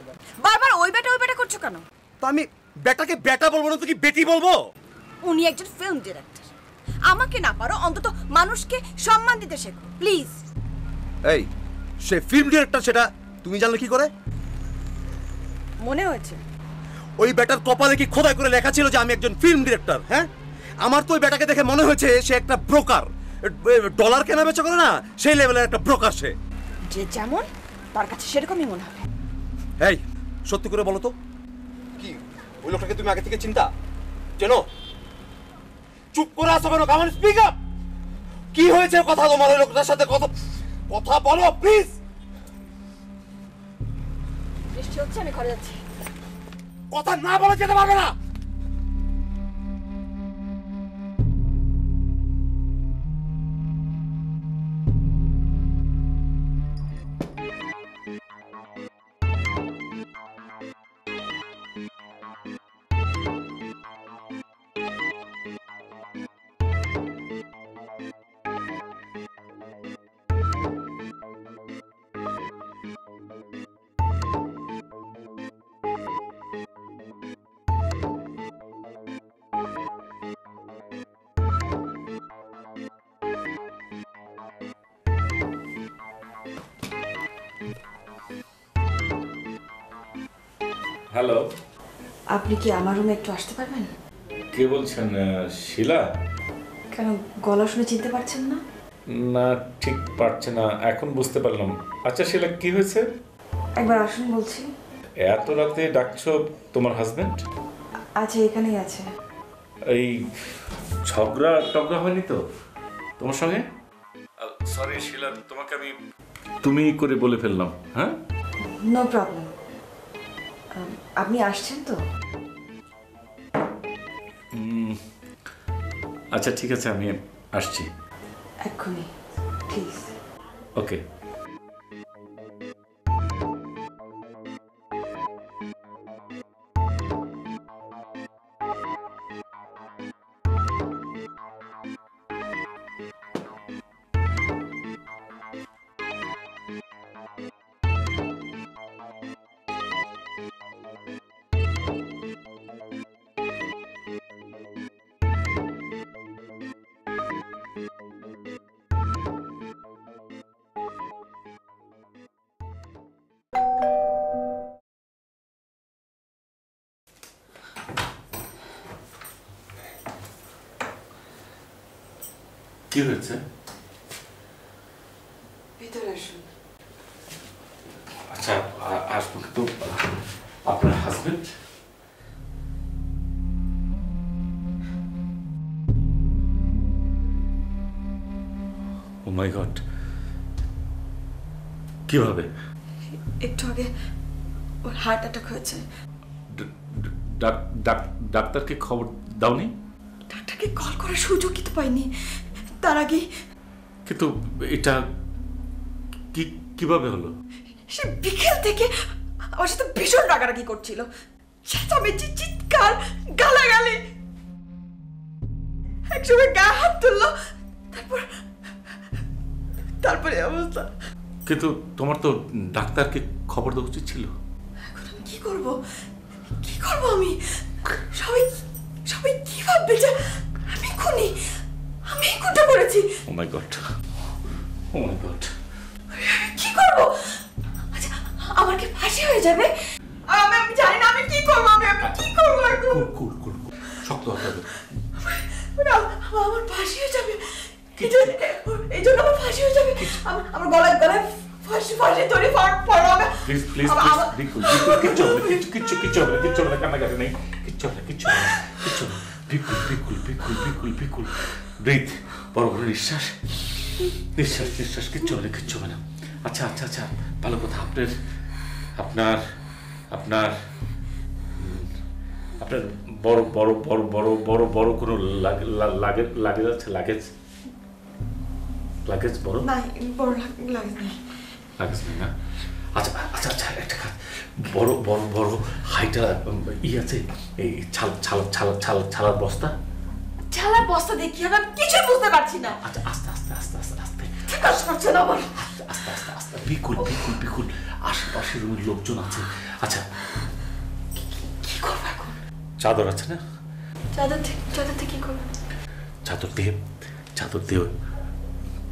বারবার ওই বেটা করছো কেন? তো আমি বেটাকে বেটা বলবো না তো কি বেটি বলবো? উনি একজন ফিল্ম ডিরেক্টর, আমাকে না পারো অন্তত মানুষকে সম্মান দিতে শেখো প্লিজ। এই সে ফিল্ম ডিরেক্টর, সেটা তুমি জানলে কি করে? মনে হয়েছে ওই বেটার কপালে কি খোদাই করে লেখা ছিল যে আমি একজন ফিল্ম ডিরেক্টর? হ্যাঁ, আমার তো ওই বেটাকে দেখে মনে হয়েছে সে একটা ব্রোকার, ডলার কেনা বেচা করে না, সেই লেভেলের একটা ব্রোকার সে। যে যেমন তার কাছে সেরকমই মনে হবে। এই সত্যি করে বলো তো, কি ওই লোকটাকে তুমি আগে থেকে চিন্তা চেনো? চুপ করে আসো কেন? কামান স্পিক আপ। কি হয়েছে কথা তোমার ওই লোকটার সাথে? কথা বলো প্লিজ। বৃষ্টি হচ্ছে, আমি ঘরে যাচ্ছি। কথা না বলে যেতে পারবে না। হ্যালো, আপনি কি আমার রুমে একটু আসতে পারবেন? কে বলছেন? শিলা? কেন গলা শুনে চিনতে পারছেন না? না, ঠিক পারছে না, এখন বুঝতে পারলাম। আচ্ছা শিলা, কি হয়েছে? একবার আসুন বলছি। এত রাতে ডাকছো তোমার হাজবেন্ড? আছে, এখানেই আছে। এই ঝগড়া টগড়া হয়নি তো তোমার সঙ্গে? সরি শিলা, তোমাকে আমি তুমি করে বলে ফেললাম। হ্যাঁ, নো প্রবলেম। আপনি আসছেন তো? আচ্ছা ঠিক আছে, আমি আসছি এক্ষুনি প্লিজ। ওকে। কি হয়েছে? ভিতরে আসুন। আচ্ছা আসবো, কিন্তু আপনার হাজবেন্ড? ও মাই গড, কিভাবে? একটু আগে ওর হার্ট অ্যাটাক হয়েছে। ডাক্তারকে খবর দাওনি? ডাক্তারকে কল করার সুযোগই তো পাইনি তার আগে। কিন্তু এটা কিভাবে হলো? সে বিকেল থেকে আমার সাথে ভীষণ রাগারাগি করছিল, চেঁচামেচি, চিৎকার, গালাগালি, একসময় গায়ে হাত তুললো, তারপরে অবস্থা। কিন্তু তোমার তো ডাক্তারকে খবর দেওয়া উচিত ছিল। এখন আমি কি করব আমি? সবাই কি ভাববে যে আমি খুনি, আমি খুঁটে পড়েছি। ও মাই গড, কি করব? আচ্ছা আমার কি ফাঁসি হয়ে যাবে? আমি কি করবো এখন? কুল কুল কুল, শক্ত হতে হবে। আমার ফাঁসি হয়ে যাবে, এই জন্য আমার ফাঁসি হয়ে যাবে। আমার গলায় গলায় ফাঁসি ফাঁসি ধরে পড়াবে। Please please please, Bikul Bikul, কিচ্ছু হবে না, কিচ্ছু কিচ্ছু হবে না, কিচ্ছু হবে না, কান্নাকাটি নেই, কিচ্ছু হবে না, কিচ্ছু হবে না, কিচ্ছু হবে না। বিকুল বিকুল বিকুল বিকুল বিকুল, ব্রিথ, বড় বড় নিঃশ্বাস, নিঃশ্বাস নিঃশ্বাস, কিচ্ছু হবে না, কিচ্ছু হবে না। আচ্ছা আচ্ছা আচ্ছা, ভালো কথা। আপনার আপনার আপনার আপনার বড় বড় বড় বড় বড় বড় কোনো লাগেজ আছে? লাগেজ লাগেজ বড় না, বড় লাগেজ নেই। লাগেজ নেই না? আচ্ছা আচ্ছা আচ্ছা, একটা কাজ, বড় বড় বড় হাইটা আছে, এই ছাল ছাল ছাল ছাল ছালার বস্তা? ছালার বস্তা দিয়ে কি হবে? আমি কিছুই বুঝতে পারছি না। আচ্ছা আস্তে আস্তে আস্তে আস্তে আস্তে কাজ করছে না আমার। আস্তে আস্তে আস্তে, বিকুল বিকুল বিকুল, আশেপাশের ওই লোকজন আছে। আচ্ছা কি করবো এখন? চাদর আছে না? চাদর থেকে কি করবো? চাদর দিয়ে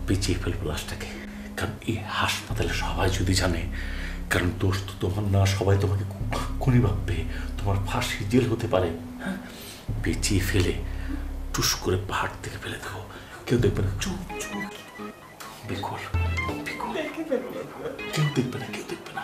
পেঁচিয়ে ফেলবো লাশটাকে। কারণ এই হাসপাতালে সবাই যদি জানে, কারণ দোষ তো তোমার না, সবাই তোমাকে খুনি ভাববে, তোমার ফাঁসি জেল হতে পারে। হ্যাঁ, পেঁচিয়ে ফেলে টুস করে পাহাড় থেকে ফেলে দেবো, কেউ দেখবে না। চুপ চুপ, বিকুল বিকুল, কেউ দেখবে না, কেউ দেখবে না।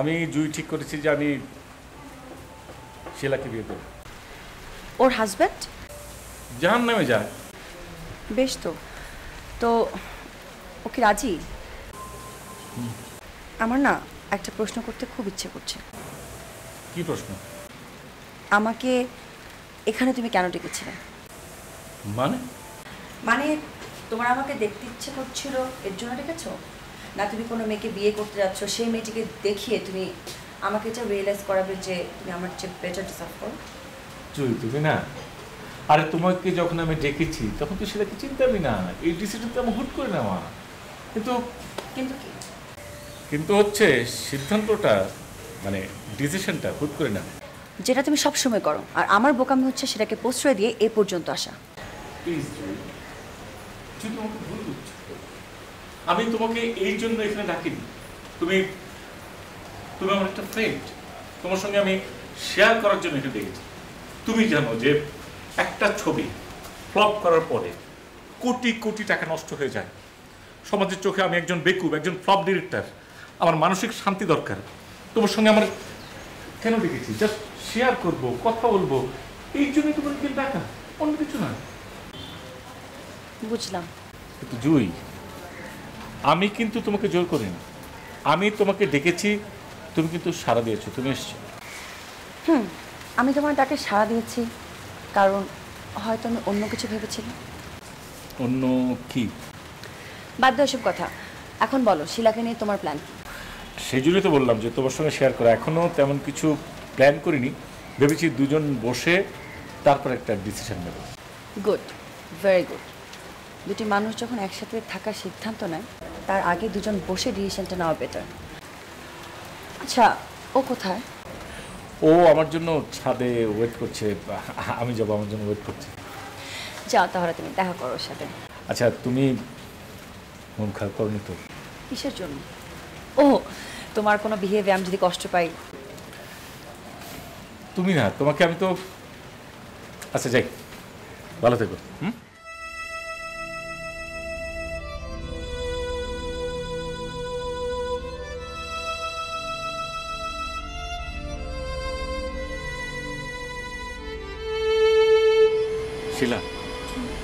আমি জুই ঠিক করেছি যে আমি শিলাকে বিয়ে করব। ওর হাজব্যান্ড? জাহান্নামে যায়। বেশ, তো তো ও কি রাজি? আমার না একটা প্রশ্ন করতে খুব ইচ্ছে করছে। কি প্রশ্ন? আমাকে এখানে তুমি কেন ডেকেছিলে? মানে তোমার আমাকে দেখতে ইচ্ছে করছিল এর জন্য ডেকেছো? না তুমি কোনো মেয়েকে বিয়ে করতে যাচ্ছ, সেই মেয়েটিকে দেখিয়ে তুমি আমাকে এটা রিয়েলাইজ করাবে যে তুমি আমার চেয়ে বেটার ডিজার্ভ করো? জুই, তুমি না, আরে তোমাকে যখন আমি ডেকেছি তখন তো সেটাকে চিন্তাবি না, এই ডিসিশন তো আমি হুট করে নেওয়া। কিন্তু কিন্তু কি? কিন্তু হচ্ছে সিদ্ধান্তটা, মানে ডিসিশনটা হুট করে না। যেটা তুমি সব সময় করো, আর আমার বোকামি হচ্ছে সেটাকে প্রশ্রয় দিয়ে এ পর্যন্ত আসা। প্লিজ জুই, তুই তোমাকে ভুল বুঝছো। আমি তোমাকে এই জন্য এখানে ডাকিনি। তুমি তুমি আমার একটা ফ্রেন্ড, তোমার সঙ্গে আমি শেয়ার করার জন্য এখানে ডেকেছি। তুমি জানো যে একটা ছবি ফ্লপ করার পরে কোটি কোটি টাকা নষ্ট হয়ে যায়। সমাজের চোখে আমি একজন বেকুব, একজন ফ্লপ ডিরেক্টর। আমার মানসিক শান্তি দরকার। তোমার সঙ্গে আমার কেন ডেকেছি? জাস্ট শেয়ার করব, কথা বলবো, এই জন্যই তোমাকে ডাকা, অন্য কিছু না। বুঝলাম। কিন্তু জুই, আমি কিন্তু তোমাকে জোর করিনি। আমি তোমাকে ডেকেছি, তুমি কিন্তু সাড়া দিয়েছো, তুমি এসছো। আমি তোমার ডাকে সাড়া দিয়েছি কারণ হয়তো আমি অন্য কিছু ভেবেছিলাম। অন্য কি? বাদ দাও এসব কথা। এখন বলো, শিলাকে নিয়ে তোমার প্ল্যান কি? সেই জন্যই তো বললাম যে তোমার সঙ্গে শেয়ার করা। এখনও তেমন কিছু প্ল্যান করিনি, ভেবেছি দুজন বসে তারপর একটা ডিসিশন নেব। Good, very good. দুটি মানুষ যখন একসাথে থাকার সিদ্ধান্ত নেয় তার আগে দুজন বসে ডিসিশনটা নেওয়া বেটার। আচ্ছা, ও কোথায়? ও আমার জন্য ছাদে ওয়েট করছে, আমি যাবো, আমার জন্য ওয়েট করছে। যাও তাহলে, তুমি দেখা করো ওর সাথে। আচ্ছা, তুমি মন খারাপ করনি তো? কিসের জন্য? ও, তোমার কোনো বিহেভিয়ার আমি যদি কষ্ট পাই? তুমি না, তোমাকে আমি তো। আচ্ছা যাই, ভালো থেকো। শিলা,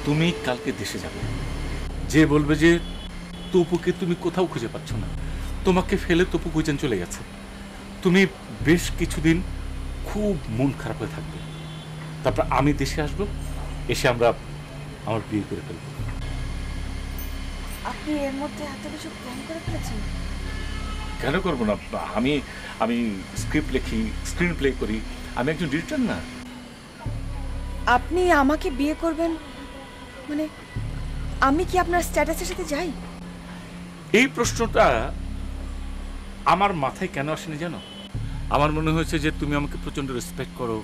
তুমি কালকে দেশে যাবে। যে বলবে যে তপুকে তুমি কোথাও খুঁজে পাচ্ছ না, তোমাকে ফেলে তপু কইজান চলে গেছে, তুমি বেশ কিছুদিন খুব মন খারাপ হয়ে থাকবে। তারপর আমি দেশে আসবো, এসে আমরা আমার বিয়ে করে ফেলবো। আপনি এর মধ্যে এত কিছু প্ল্যান করে ফেলেছেন? কেন করবো না? আমি আমি স্ক্রিপ্ট লিখি, স্ক্রিন প্লে করি, আমি একজন ডিরেক্টর না? আপনি আমাকে বিয়ে করবেন মানে আমি কি আপনার স্ট্যাটাসের সাথে যাই? এই প্রশ্নটা আমার মাথায় কেন আসেনি জানো? আমার মনে হয়েছে যে তুমি আমাকে প্রচণ্ড রেসপেক্ট করো,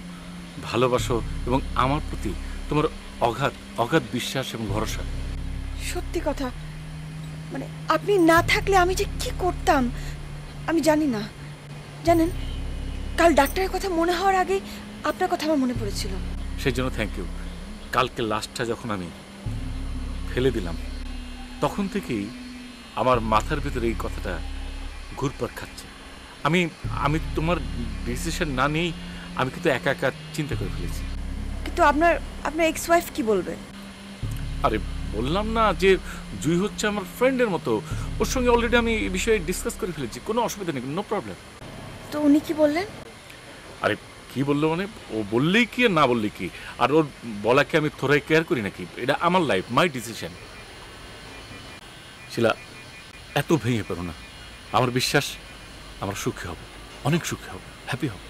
ভালোবাসো, এবং আমার প্রতি তোমার অগাধ অগাধ বিশ্বাস এবং ভরসা। সত্যি কথা, মানে আপনি না থাকলে আমি যে কি করতাম আমি জানি না। জানেন, কাল ডাক্তারের কথা মনে হওয়ার আগে আপনার কথা আমার মনে পড়েছিল। সেই জন্য থ্যাংক ইউ। কালকে লাস্টটা যখন আমি ফেলে দিলাম, তখন থেকেই আমার মাথার ভিতরে এই কথাটা ঘুরপাক খাচ্ছে। আমি আমি তোমার ডিসিশন না নিয়েই আমি কিন্তু একা একা চিন্তা করে ফেলেছি। কিন্তু আপনার এক্স ওয়াইফ কি বলবে? আরে বললাম না যে জুই হচ্ছে আমার ফ্রেন্ডের মতো, ওর সঙ্গে অলরেডি আমি এই বিষয়ে ডিসকাস করে ফেলেছি, কোনো অসুবিধা নেই, নো প্রবলেম। তো উনি কি বললেন? আরে কি বললো মানে, ও বললেই কি আর না বললেই কি, আর ওর বলাকে আমি থোড়াই কেয়ার করি নাকি? এটা আমার লাইফ, মাই ডিসিশন। শিলা, এত ভেঙে পড়ো না। আমার বিশ্বাস আমরা সুখী হব, অনেক সুখী হব, হ্যাপি হব।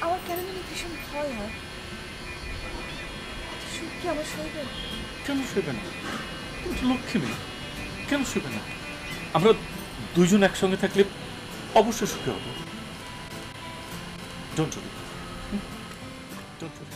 আমার কেন জানি ভীষণ ভয় হয়। সুখ কি আমার সইবে? কেন শুইবে না? তুমি তো লক্ষ্মী মেয়ে, কেন শুইবে না? আমরা দুইজন একসঙ্গে থাকলে অবশ্যই সুখী হব। Don't worry, don't worry.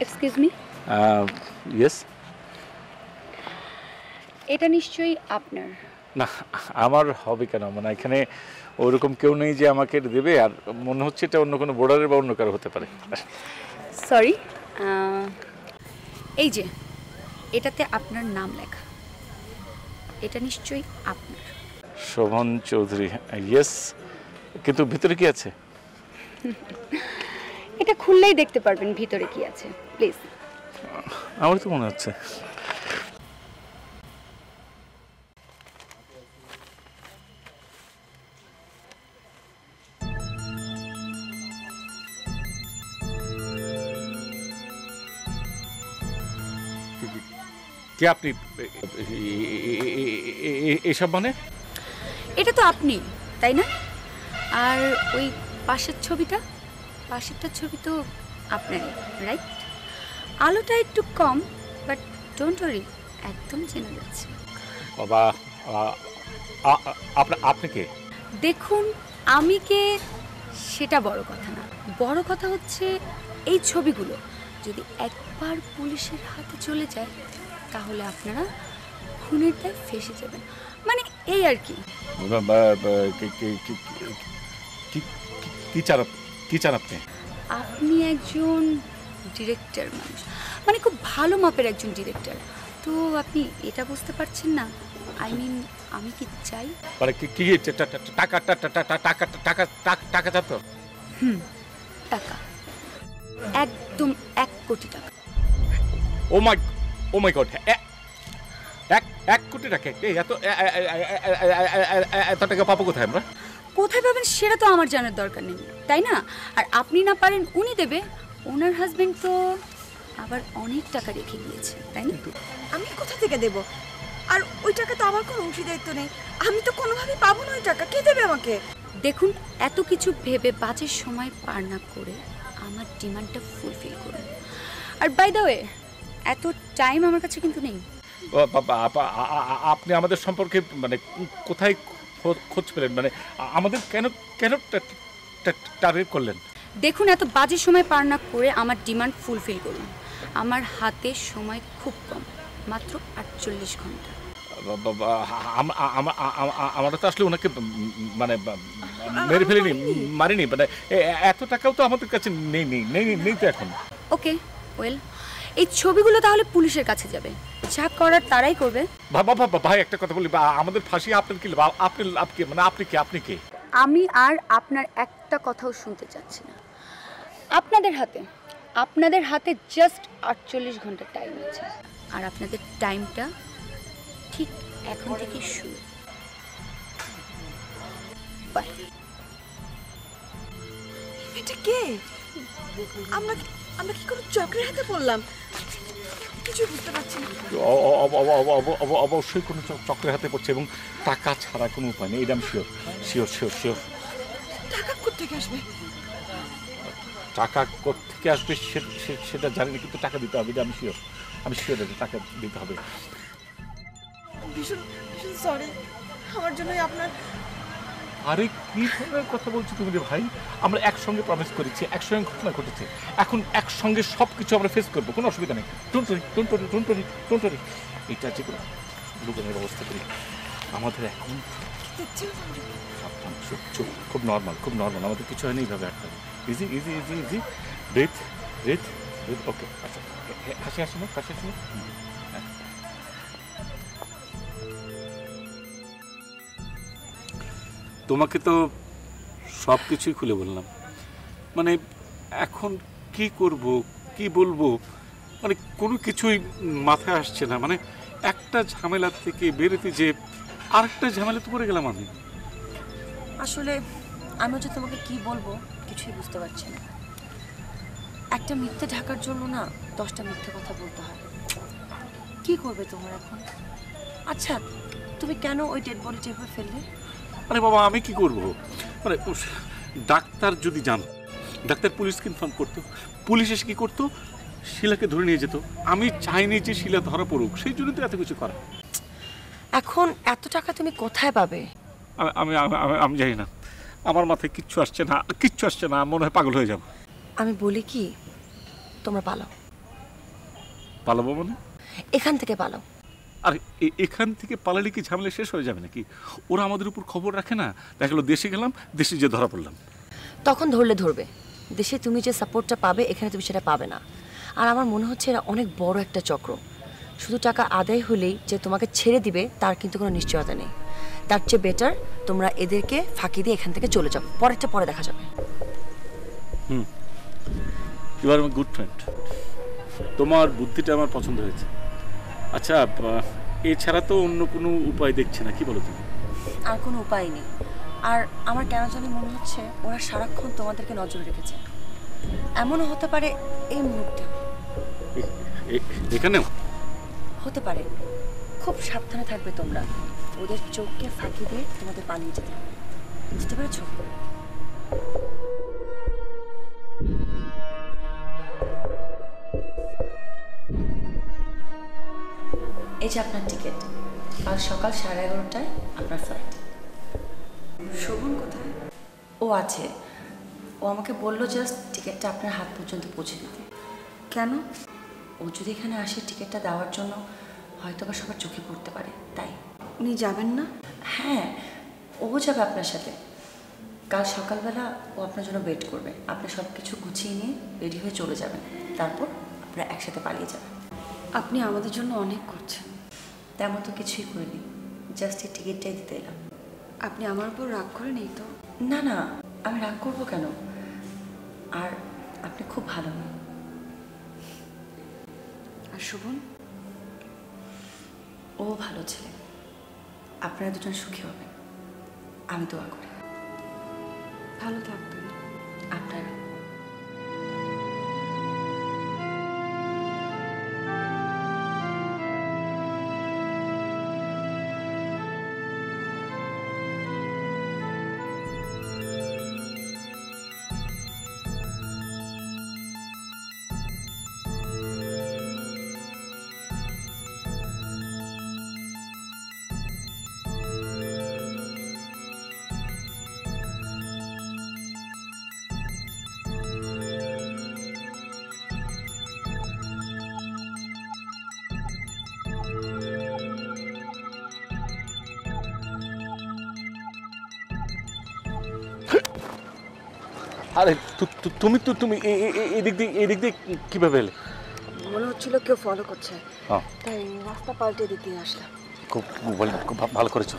Excuse me, yes. এটা নিশ্চয়ই আপনার? না, আমার হবে কেন? মানে এখানে ওরকম কেউ নেই যে আমাকে এটা দেবে, আর মনে হচ্ছে এটা অন্য কোনো বোর্ডারের বা অন্য কারো হতে পারে। সরি, এই যে এটাতে আপনার নাম লেখা, এটা নিশ্চয়ই আপনার। শোভন চৌধুরী, ইয়েস। কিন্তু ভিতরে কি আছে? এটা খুললেই দেখতে পারবেন ভিতরে কি আছে, প্লিজ। আমার তো মনে হচ্ছে। কে আপনি? এসব মানে? এটা তো আপনি, তাই না? আর ওই পাশের ছবিটা, পাশেরটার ছবি তো আপনারই, রাইট? আলোটা একটু কম, বাট ডোন্ট ওয়ারি, একদম চেনা যাচ্ছে। বাবা, আপনি কে? দেখুন, আমি কে সেটা বড় কথা না, বড় কথা হচ্ছে এই ছবিগুলো যদি একবার পুলিশের হাতে চলে যায় তাহলে আপনারা খুনের দায় ফেঁসে যাবেন, মানে এই আর কি। কি চান আপনি? আপনি একজন ডিরেক্টর মানুষ, মানে খুব ভালো মাপের একজন ডিরেক্টর, তো আপনি এটা বুঝতে পারছেন না? আই মিন, আমি কি চাই? মানে কি টাকা চাপ? টাকা, একদম 1 কোটি টাকা। ও মাই গড, 1 কোটি টাকা? এত টাকা পাবো কোথায় আমরা? কোথায় পাবেন সেটা তো আমার জানার দরকার নেই, তাই না? আর আপনি না পারেন উনি দেবে, ওনার হাজবেন্ড তো আবার অনেক টাকা রেখে গিয়েছে, তাই না? আমি কোথা থেকে দেব? আর ওই টাকা তো আমার কোনো অংশীদারিত্ব নেই, আমি তো কোনোভাবেই পাবো না ওই টাকা। কে দেবে আমাকে? দেখুন, এত কিছু ভেবে বাজে সময় পার না করে আমার ডিমান্ডটা ফুলফিল করুন। আর বাই দ্য ওয়ে, এত টাইম আমার কাছে কিন্তু নেই। আপনি আমাদের সম্পর্কে মানে কোথায় খোঁজ পেলেন? মানে আমাদের কেন টার্গেট করলেন? দেখুন, এত বাজে সময় পার না করে আমার ডিমান্ড ফুলফিল করুন। আমার হাতে সময় খুব কম, মাত্র 48 ঘন্টা। আমরা তো আসলে ওনাকে মানে মেরে ফেলিনি, মারিনি, মানে এত টাকাও তো আমাদের কাছে নেই তো এখন। ওকে, ওয়েল, এই ছবিগুলো তাহলে পুলিশের কাছে যাবে, যা করার তারাই করবে। ভাই একটা কথা বলি, আমাদের ফাঁসি আপনার কি? আপনি কে? আমি আর আপনার একটা কথাও শুনতে চাচ্ছি না। আপনাদের হাতে জাস্ট 48 ঘন্টা টাইম আছে, আর আপনাদের টাইমটা ঠিক এখন থেকে শুরু। বাই। এটা কে? আমরা কি কোনো চক্রের হাতে পড়লাম? কিছু বুঝতে পারছি না। অবশ্যই কোনো চক্রের হাতে পড়ছে, এবং টাকা ছাড়া কোনো উপায় নেই, এটা আমি শিওর। টাকা কোত্থেকে আসবে? টাকা কোত্থেকে আসবে সেটা জানি না, কিন্তু টাকা দিতে হবে, এটা আমি শিওর টাকা দিতে হবে। ভীষণ সরি, আমার জন্যই আপনার। আরে কি ধরনের কথা বলছো তুমি রে ভাই? আমরা একসঙ্গে প্রমিস করেছি, একসঙ্গে ঘটনা ঘটেছে, এখন একসঙ্গে সব কিছু আমরা ফেস করবো, কোনো অসুবিধা নেই। Don't worry. এটা যে কোনো লোকের ব্যবস্থা করি আমাদের এখন। চুপ, খুব নর্মাল, আমাদের কিছু হয়নি, এইভাবে আটকা ইজি। ব্রেথ। ওকে, আচ্ছা, হাসি না। তোমাকে তো সব কিছুই খুলে বললাম, মানে এখন কি করব, কি বলবো, মানে কোনো কিছুই মাথায় আসছে না। মানে একটা ঝামেলা থেকে বেরোতে যে আরেকটা ঝামেলাতে পড়ে গেলাম আমি। আসলে আমি যে তোমাকে কি বলবো কিছুই বুঝতে পারছি না। একটা মিথ্যে ঢাকার জন্য না 10টা মিথ্যে কথা বলতে হয়। কি করবে তোমার এখন? আচ্ছা, তুমি কেন ওই ডেড বডি চেপে ফেললে? আরে বাবা, আমি কি করব? মানে ডাক্তার যদি জানতো, ডাক্তার পুলিশকে ইনফর্ম করতো, পুলিশ এসে কি করতো? শিলাকে ধরে নিয়ে যেত। আমি চাইনি যে শিলা ধরা পড়ুক, সেই জন্য তো এত কিছু করা। এখন এত টাকা তুমি কোথায় পাবে? আমি জানি না, আমার মাথায় কিচ্ছু আসছে না, মনে হয় পাগল হয়ে যাব। আমি বলি কি, তোমরা পালাবো মানে? এখান থেকে পালাও। আর এখান থেকে পালালে কি ঝামেলা শেষ হয়ে যাবে নাকি? ওরা আমাদের উপর খবর রাখে না, দেখা গেলো দেশে গেলাম, দেশে যে ধরা পড়লাম। তখন ধরবে, দেশে তুমি যে সাপোর্টটা পাবে এখানে তুমি সেটা পাবে না। আর আমার মনে হচ্ছে এটা অনেক বড় একটা চক্র। শুধু টাকা আদায় হলেই যে তোমাকে ছেড়ে দিবে তার কিন্তু কোনো নিশ্চয়তা নেই। তার চেয়ে বেটার তোমরা এদেরকে ফাঁকি দিয়ে এখান থেকে চলে যাও, পরেরটা পরে দেখা যাবে। You are my good friend, তোমার বুদ্ধিটা আমার পছন্দ হয়েছে। আচ্ছা, এছাড়া তো অন্য কোনো উপায় দেখছি না, কি বলো তুমি? আর কোনো উপায় নেই। আর আমার কেন জানি মনে হচ্ছে ওরা সারাক্ষণ তোমাদেরকে নজরে রেখেছে। এমনও হতে পারে এই মুহূর্তে। এখানেও হতে পারে। খুব সাবধানে থাকবে তোমরা, ওদের চোখকে ফাঁকি দিয়ে তোমাদের পালিয়ে যেতে হবে। বুঝতে পেরেছো? এই যে আপনার টিকিট, কাল সকাল 11:30টায় আপনার ফ্লাইট। শোভন কোথায়? ও আছে, ও আমাকে বললো জাস্ট টিকিটটা আপনার হাত পর্যন্ত পৌঁছে দিতে। কেন? ও যদি এখানে আসে টিকিটটা দেওয়ার জন্য হয়তো বা সবার চোখে পড়তে পারে, তাই। উনি যাবেন না? হ্যাঁ, ও যাবে আপনার সাথে। কাল সকালবেলা ও আপনার জন্য ওয়েট করবে। আপনি সব কিছু গুছিয়ে নিয়ে রেডি হয়ে চলে যাবেন, তারপর আপনারা একসাথে পালিয়ে যাবেন। আপনি আমাদের জন্য অনেক করছেন। তেমন তো কিছুই করিনি, জাস্ট এই টিকিটটাই দিতে এলাম। আপনি আমার উপর রাগ করে নেই তো? না, আমি রাগ করবো কেন? আর খুব ভালো মেয়ে। আর শোভন, ও ভালো ছেলে। আপনারা দুজন সুখী হবেন, আমি দোয়া করি। ভালো থাকবেন আপনারা। আরে তুমি এদিক দিয়ে কিভাবে এলে? মনে হচ্ছিল কেউ ফলো করছে, তাই রাস্তা পাল্টে দিতে আসলাম। খুব ভালো করেছো।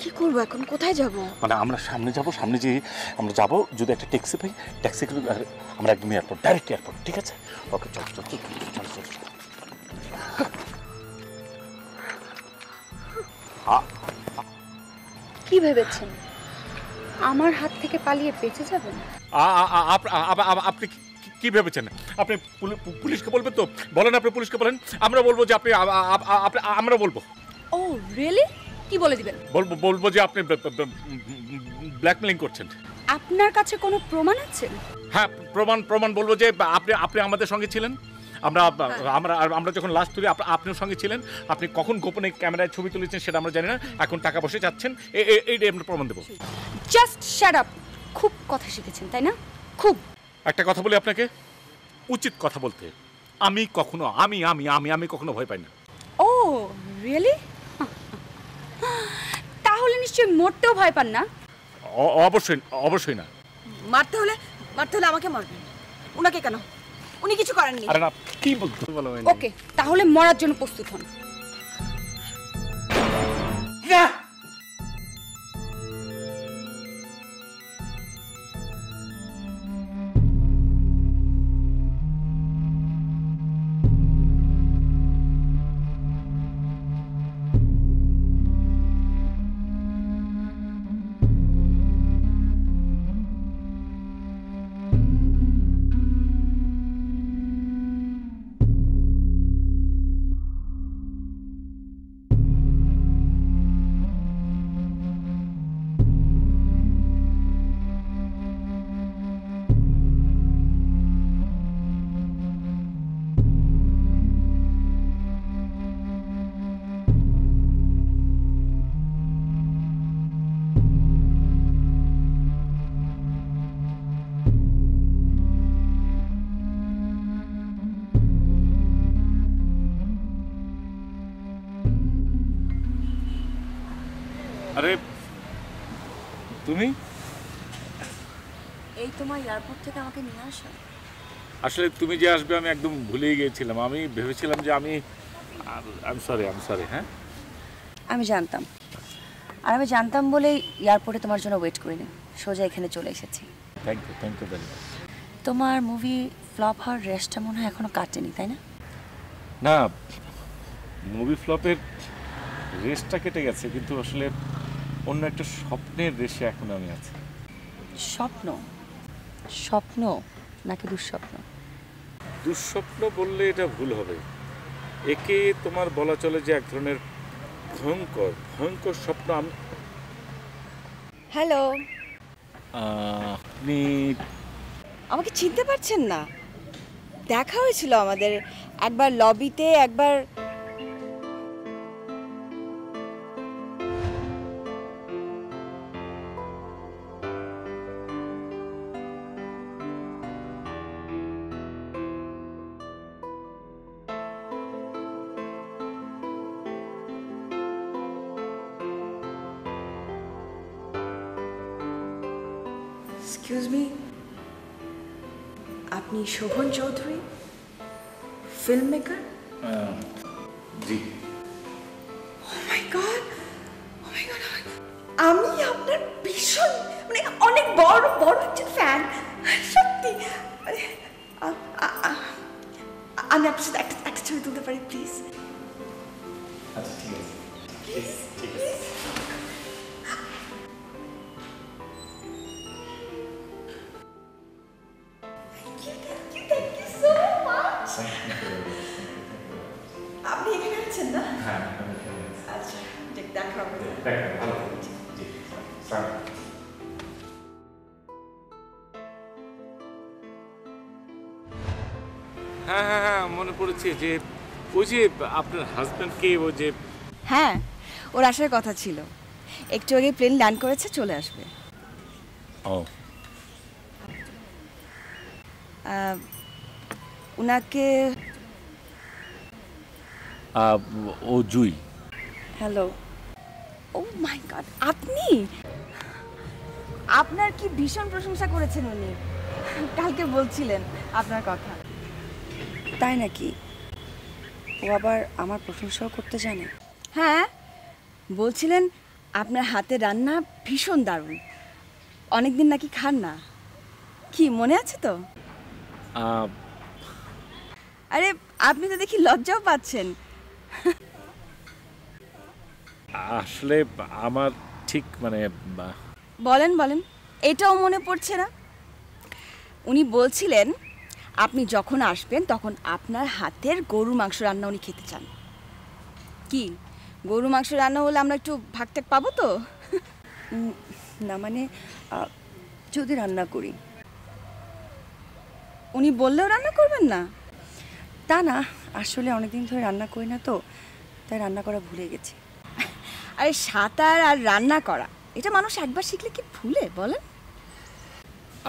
কি করবো এখন, কোথায় যাব? মানে আমরা সামনে যে আমরা যাবো, যদি একটা ট্যাক্সি পাই, ট্যাক্সি করে আমরা একদম এয়ারপোর্ট, ডাইরেক্ট এয়ারপোর্ট। ঠিক আছে, ওকে চল। কি ভেবেছেন আমার হাত থেকে পালিয়ে বেঁচে যাবেন? আপনি কি ভেবেছেন? আপনি পুলিশকে বলবেন তো? বলেন, আপনি পুলিশকে বলেন। আমরা বলবো যে আমরা বলবো। ও রিয়েলি? কি বলে দিবেন? বলবো যে আপনি ব্ল্যাকমেলিং করছেন। আপনার কাছে কোনো প্রমাণ আছে? হ্যাঁ, প্রমাণ বলবো যে আপনি আমাদের সঙ্গে ছিলেন। আমরা যখন লাস্ট তুলি আপনিও সঙ্গে ছিলেন। আপনি কখন গোপনে ক্যামেরায় ছবি তুলেছেন সেটা আমরা জানি না। এখন টাকা পয়সা চাচ্ছেন, এইটাই আমরা প্রমাণ দেবো। Just shut up. খুব কথা শিখেছেন তাই না? খুব। একটা কথা বলি আপনাকে, উচিত কথা বলতে। আমি কখনো আমি কখনো ভয় পাই না। ও রিয়েলি? তাহলে নিশ্চয়ই মরতেও ভয় পান না? অবশ্যই না। মারতে হলে আমাকে মারবেন, উনাকে কেন? উনি কিছু করেননি। আরে না, কি বলতে বলো? ওকে, তাহলে মরার জন্য প্রস্তুত হন। আরে তুমি? এই তোমার এয়ারপোর্ট থেকে আমাকে নিয়ে আসা? আসলে তুমি যে আসবে আমি একদম ভুলেই গিয়েছিলাম। আমি ভেবেছিলাম যে আমি সরি। হ্যাঁ, আমি জানতাম, আর আমি জানতাম বলেই এয়ারপোর্টে তোমার জন্য ওয়েট করিনি, সোজা এখানে চলে এসেছি। Thank you very much. তোমার মুভি ফ্লপ হওয়ার রেস্টটা মনে হয় এখনো কাটেনি, তাই না? না, মুভি ফ্লপের রেসটা কেটে গেছে, কিন্তু আসলে অন্য একটা স্বপ্নের রেসে এখন আমি আছি। স্বপ্ন নাকি দুঃস্বপ্ন? দুঃস্বপ্ন বললে এটা ভুল হবে। একে তোমার বলা চলে যে এক ধরনের ভয়ঙ্কর স্বপ্ন। আমি হ্যালো, আপনি আমাকে চিনতে পারছেন না? দেখা হয়েছিল আমাদের একবার লবিতে, একবার এক্সকিউজ মি, আপনি শোভন চৌধুরী, ফিল্ম মেকার? জি। ও মাই গড, আমি আপনার ভীষণ অনেক বড় একজন ফ্যান। সত্যি আমি আপনার সাথে একটা ছবি তুলতে পারি প্লিজ? আচ্ছা ঠিক আছে, ঠিক আছে। আপনি এখানে আছেন না? হ্যাঁ, আচ্ছা, দেখা হবে। ভালো, জি, সালাম। হ্যাঁ হ্যাঁ হ্যাঁ, মনে পড়েছে যে ওই যে আপনার হাজব্যান্ডকে ওই যে হ্যাঁ, ওর আসার কথা ছিল, একটু আগে প্লেন ল্যান্ড করেছে, চলে আসবে। ও উনাকে ও জুই। হ্যালো। ও মাই গড, আপনি! আপনার কি ভীষণ প্রশংসা করেছেন উনি, কালকে বলছিলেন আপনার কথা। তাই নাকি? ও আবার আমার প্রশংসাও করতে জানে? হ্যাঁ, বলছিলেন আপনার হাতে রান্না ভীষণ দারুণ, অনেকদিন নাকি খান না। কি মনে আছে তো? আরে আপনি তো দেখি লজ্জাও পাচ্ছেন। আসলে আমার ঠিক মানে বলেন বলেন, এটাও মনে পড়ছে না? উনি বলছিলেন আপনি যখন আসবেন তখন আপনার হাতের গরুর মাংস রান্না উনি খেতে চান। কি গরু মাংস রান্না হলে আমরা একটু ভাগটাক পাবো তো? না মানে যদি রান্না করি। উনি বললেও রান্না করবেন না? তা না, আসলে অনেকদিন ধরে রান্না করি না তো, তাই রান্না করা ভুলে গেছি। আরে সাঁতার আর রান্না করা এটা মানুষ একবার শিখলে কি ভুলে, বলেন?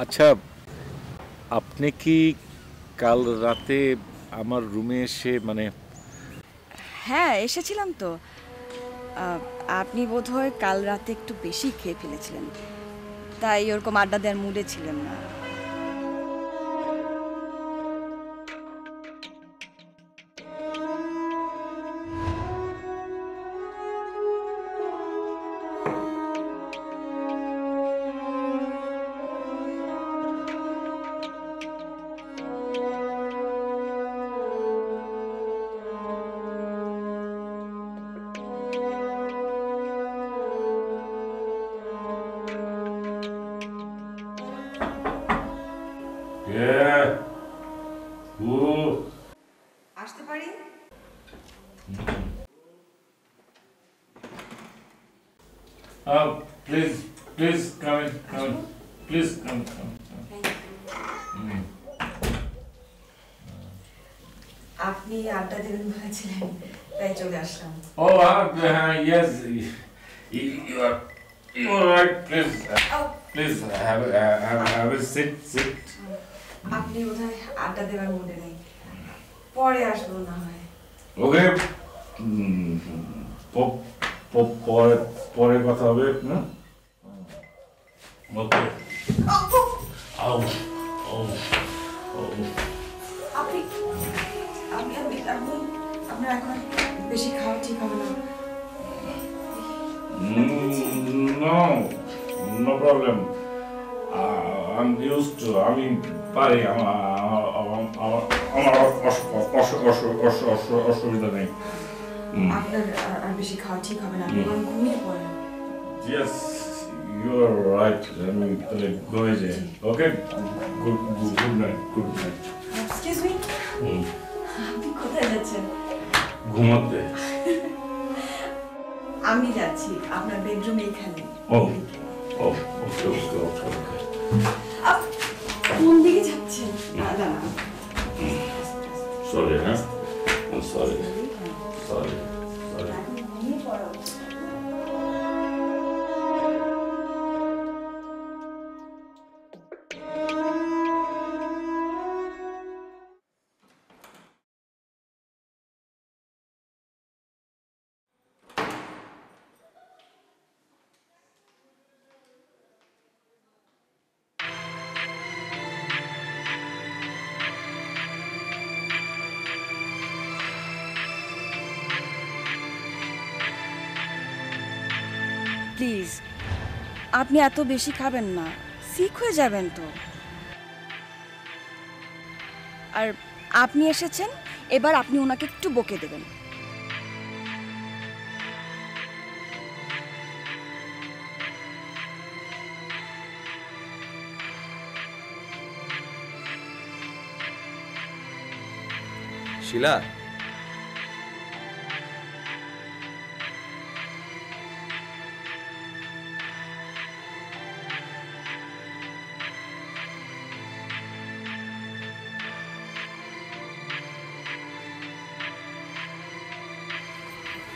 আচ্ছা, আপনি কি কাল রাতে আমার রুমে এসে মানে হ্যাঁ, এসেছিলাম তো। আপনি বোধহয় কাল রাতে একটু বেশি খেয়ে ফেলেছিলেন, তাই ওরকম আড্ডা দেওয়ার মুডে ছিলেন না। আসতে পারি? Please please come in, please come. আপনি আড্ডা দেবেন বলেছিলেন, তাই চলে আসলাম। Oh yes, you are right, please have a sit. আপনি বোধহয় আড্ডা দেওয়ার মুডে নেই, পরে আসবো না হয়। ওকে, পরে কথা হবে না? ওকে। আপনার এখন বেশি খাওয়া ঠিক হবে না। No problem. I'm used to. আমি পারি, আমার অসুবিধা নেই। আপনার আর বেশি খাওয়া ঠিক হবে না, আপনি ঘুমিয়ে পড়েন। Yes, you are right. আমি তাহলে ঘুমিয়ে যাই। ওকে, গুড নাইট। এক্সকিউজ মি, আপনি কোথায় যাচ্ছেন? ঘুমাতে। আমি যাচ্ছি আপনার বেডরুমে, এখানে। ওকে। কোন দিকে যাচ্ছেন? না সরি, হ্যাঁ, সরি। ঘুমিয়ে পড়া উচিত। প্লিজ, আপনি এত বেশি খাবেন না, সিক হয়ে যাবেন তো। আর আপনি এসেছেন, এবার আপনি ওনাকে একটু বকে দেবেন। শিলা,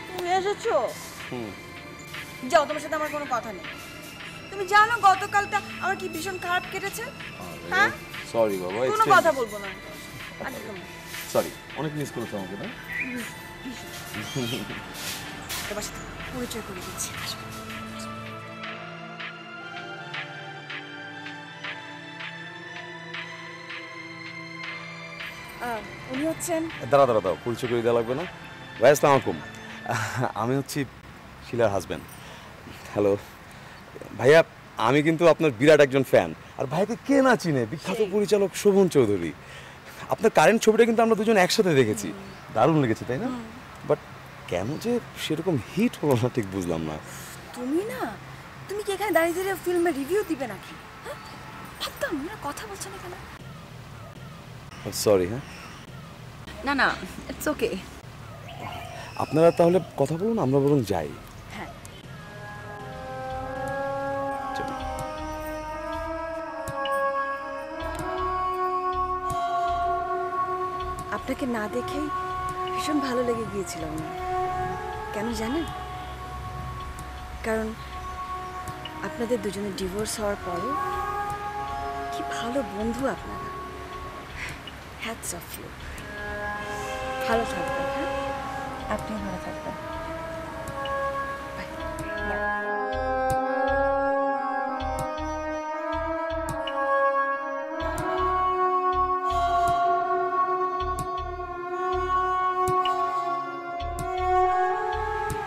তুমি এসেছো? যাও, তোমার সাথে আমার কোনো কথা নেই। তুমি জানো গতকালটা আমার কি ভীষণ খারাপ কেটেছে? হ্যাঁ, সরি বাবা, কোনো কথা বলবো না একদম। সরি, অনেক মিস করেছো আমাকে না? তোমার সাথে পরিচয় করে দিচ্ছি। উনি হচ্ছেন, দাঁড়া দাঁড়া দাও, পরিচয় করে দেওয়া লাগবে না? ভাই আসসালামু আলাইকুম, আমি হচ্ছি শিলার হাজব্যান্ড। হ্যালো ভাইয়া, আমি কিন্তু আপনার বিরাট একজন ফ্যান। আর ভাইকে কে না চিনে, বিখ্যাত পরিচালক শোভন চৌধুরী। আপনার কারেন্ট ছবিটা কিন্তু আমরা দুজন একসাথে দেখেছি, দারুণ লেগেছে তাই না? বাট কেন যে সেরকম হিট হলো না ঠিক বুঝলাম না। তুমি না, তুমি কি এখানে দাঁড়িয়ে দাঁড়িয়ে ফিল্মের রিভিউ দিবে নাকি? হ্যাঁ, একদম না, কথা বলছো না কেন? সরি। হ্যাঁ না না, ইটস ওকে। আপনারা তাহলে কথা বলুন, আমরা বরং যাই। হ্যাঁ, আপনাকে না দেখেই ভীষণ ভালো লেগে গিয়েছিল আমার। কেন জানেন? কারণ আপনাদের দুজনের ডিভোর্স হওয়ার পরে কি ভালো বন্ধু আপনারা। Hats off you. ভালো থাকবেন। হ্যাঁ, আপনিও ভালো থাকবেন।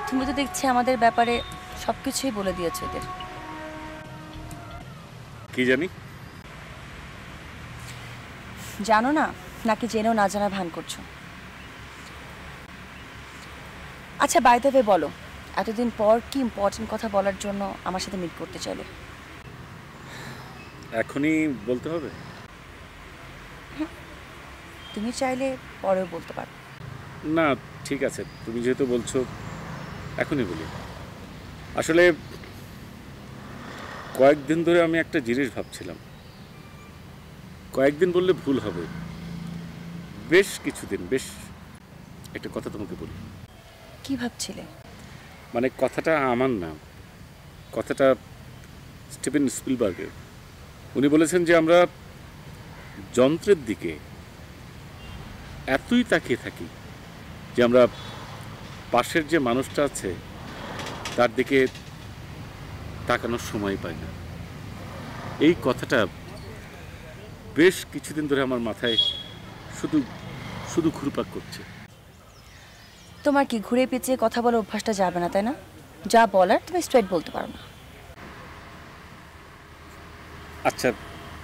তুমি তো দেখছি আমাদের ব্যাপারে সবকিছুই বলে দিয়েছো ওদের। কি জানি? জানো না, নাকি জেনেও না জানা ভান করছো? আচ্ছা, বাই দ্য ওয়ে বলো, এতদিন পর কি ইম্পর্টেন্ট কথা বলার জন্য আমার সাথে মিট করতে চাইলে? এখনই বলতে হবে? তুমি চাইলে পরেও বলতে পারো। না ঠিক আছে, তুমি যেহেতু বলছো এখনই বলি। আসলে কয়েকদিন ধরে আমি একটা জিনিস ভাবছিলাম। কয়েকদিন বললে ভুল হবে, বেশ কিছুদিন, বেশ একটা কথা তোমাকে বলি। কি ভাবছিলে? মানে কথাটা আমার না, কথাটা স্টিভেন স্পিলবার্গের। উনি বলেছেন যে আমরা যন্ত্রের দিকে এতই তাকিয়ে থাকি যে আমরা পাশের যে মানুষটা আছে তার দিকে তাকানোর সময় পাই না। এই কথাটা বেশ কিছুদিন ধরে আমার মাথায় শুধু শুধু ঘুরপাক করছে। তোমার কি ঘুরে পেঁচিয়ে কথা বলার অভ্যাসটা যাবে না, তাই না? যা বলার তুমি স্ট্রেট বলতে পারো না। আচ্ছা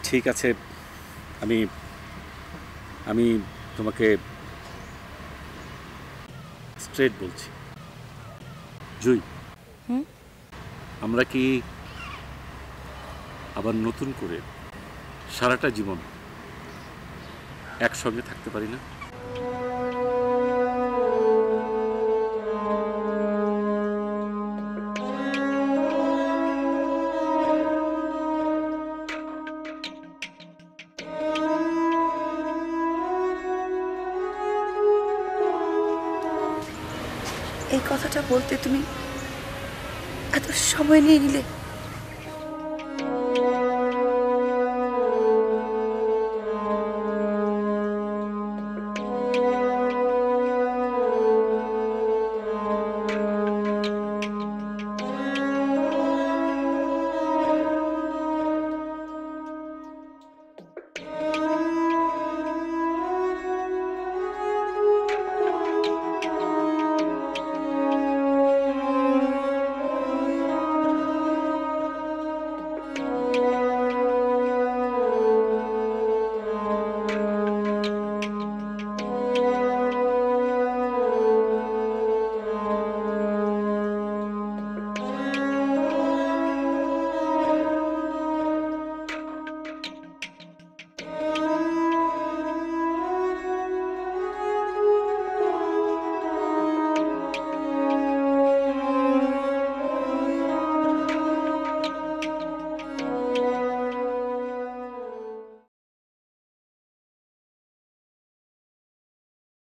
ঠিক আছে, আমি আমি তোমাকে স্ট্রেট বলছি। জুই, আমরা কি আবার নতুন করে সারাটা জীবন একসঙ্গে থাকতে পারি না? এই কথাটা বলতে তুমি এত সময় নিয়ে নিলে?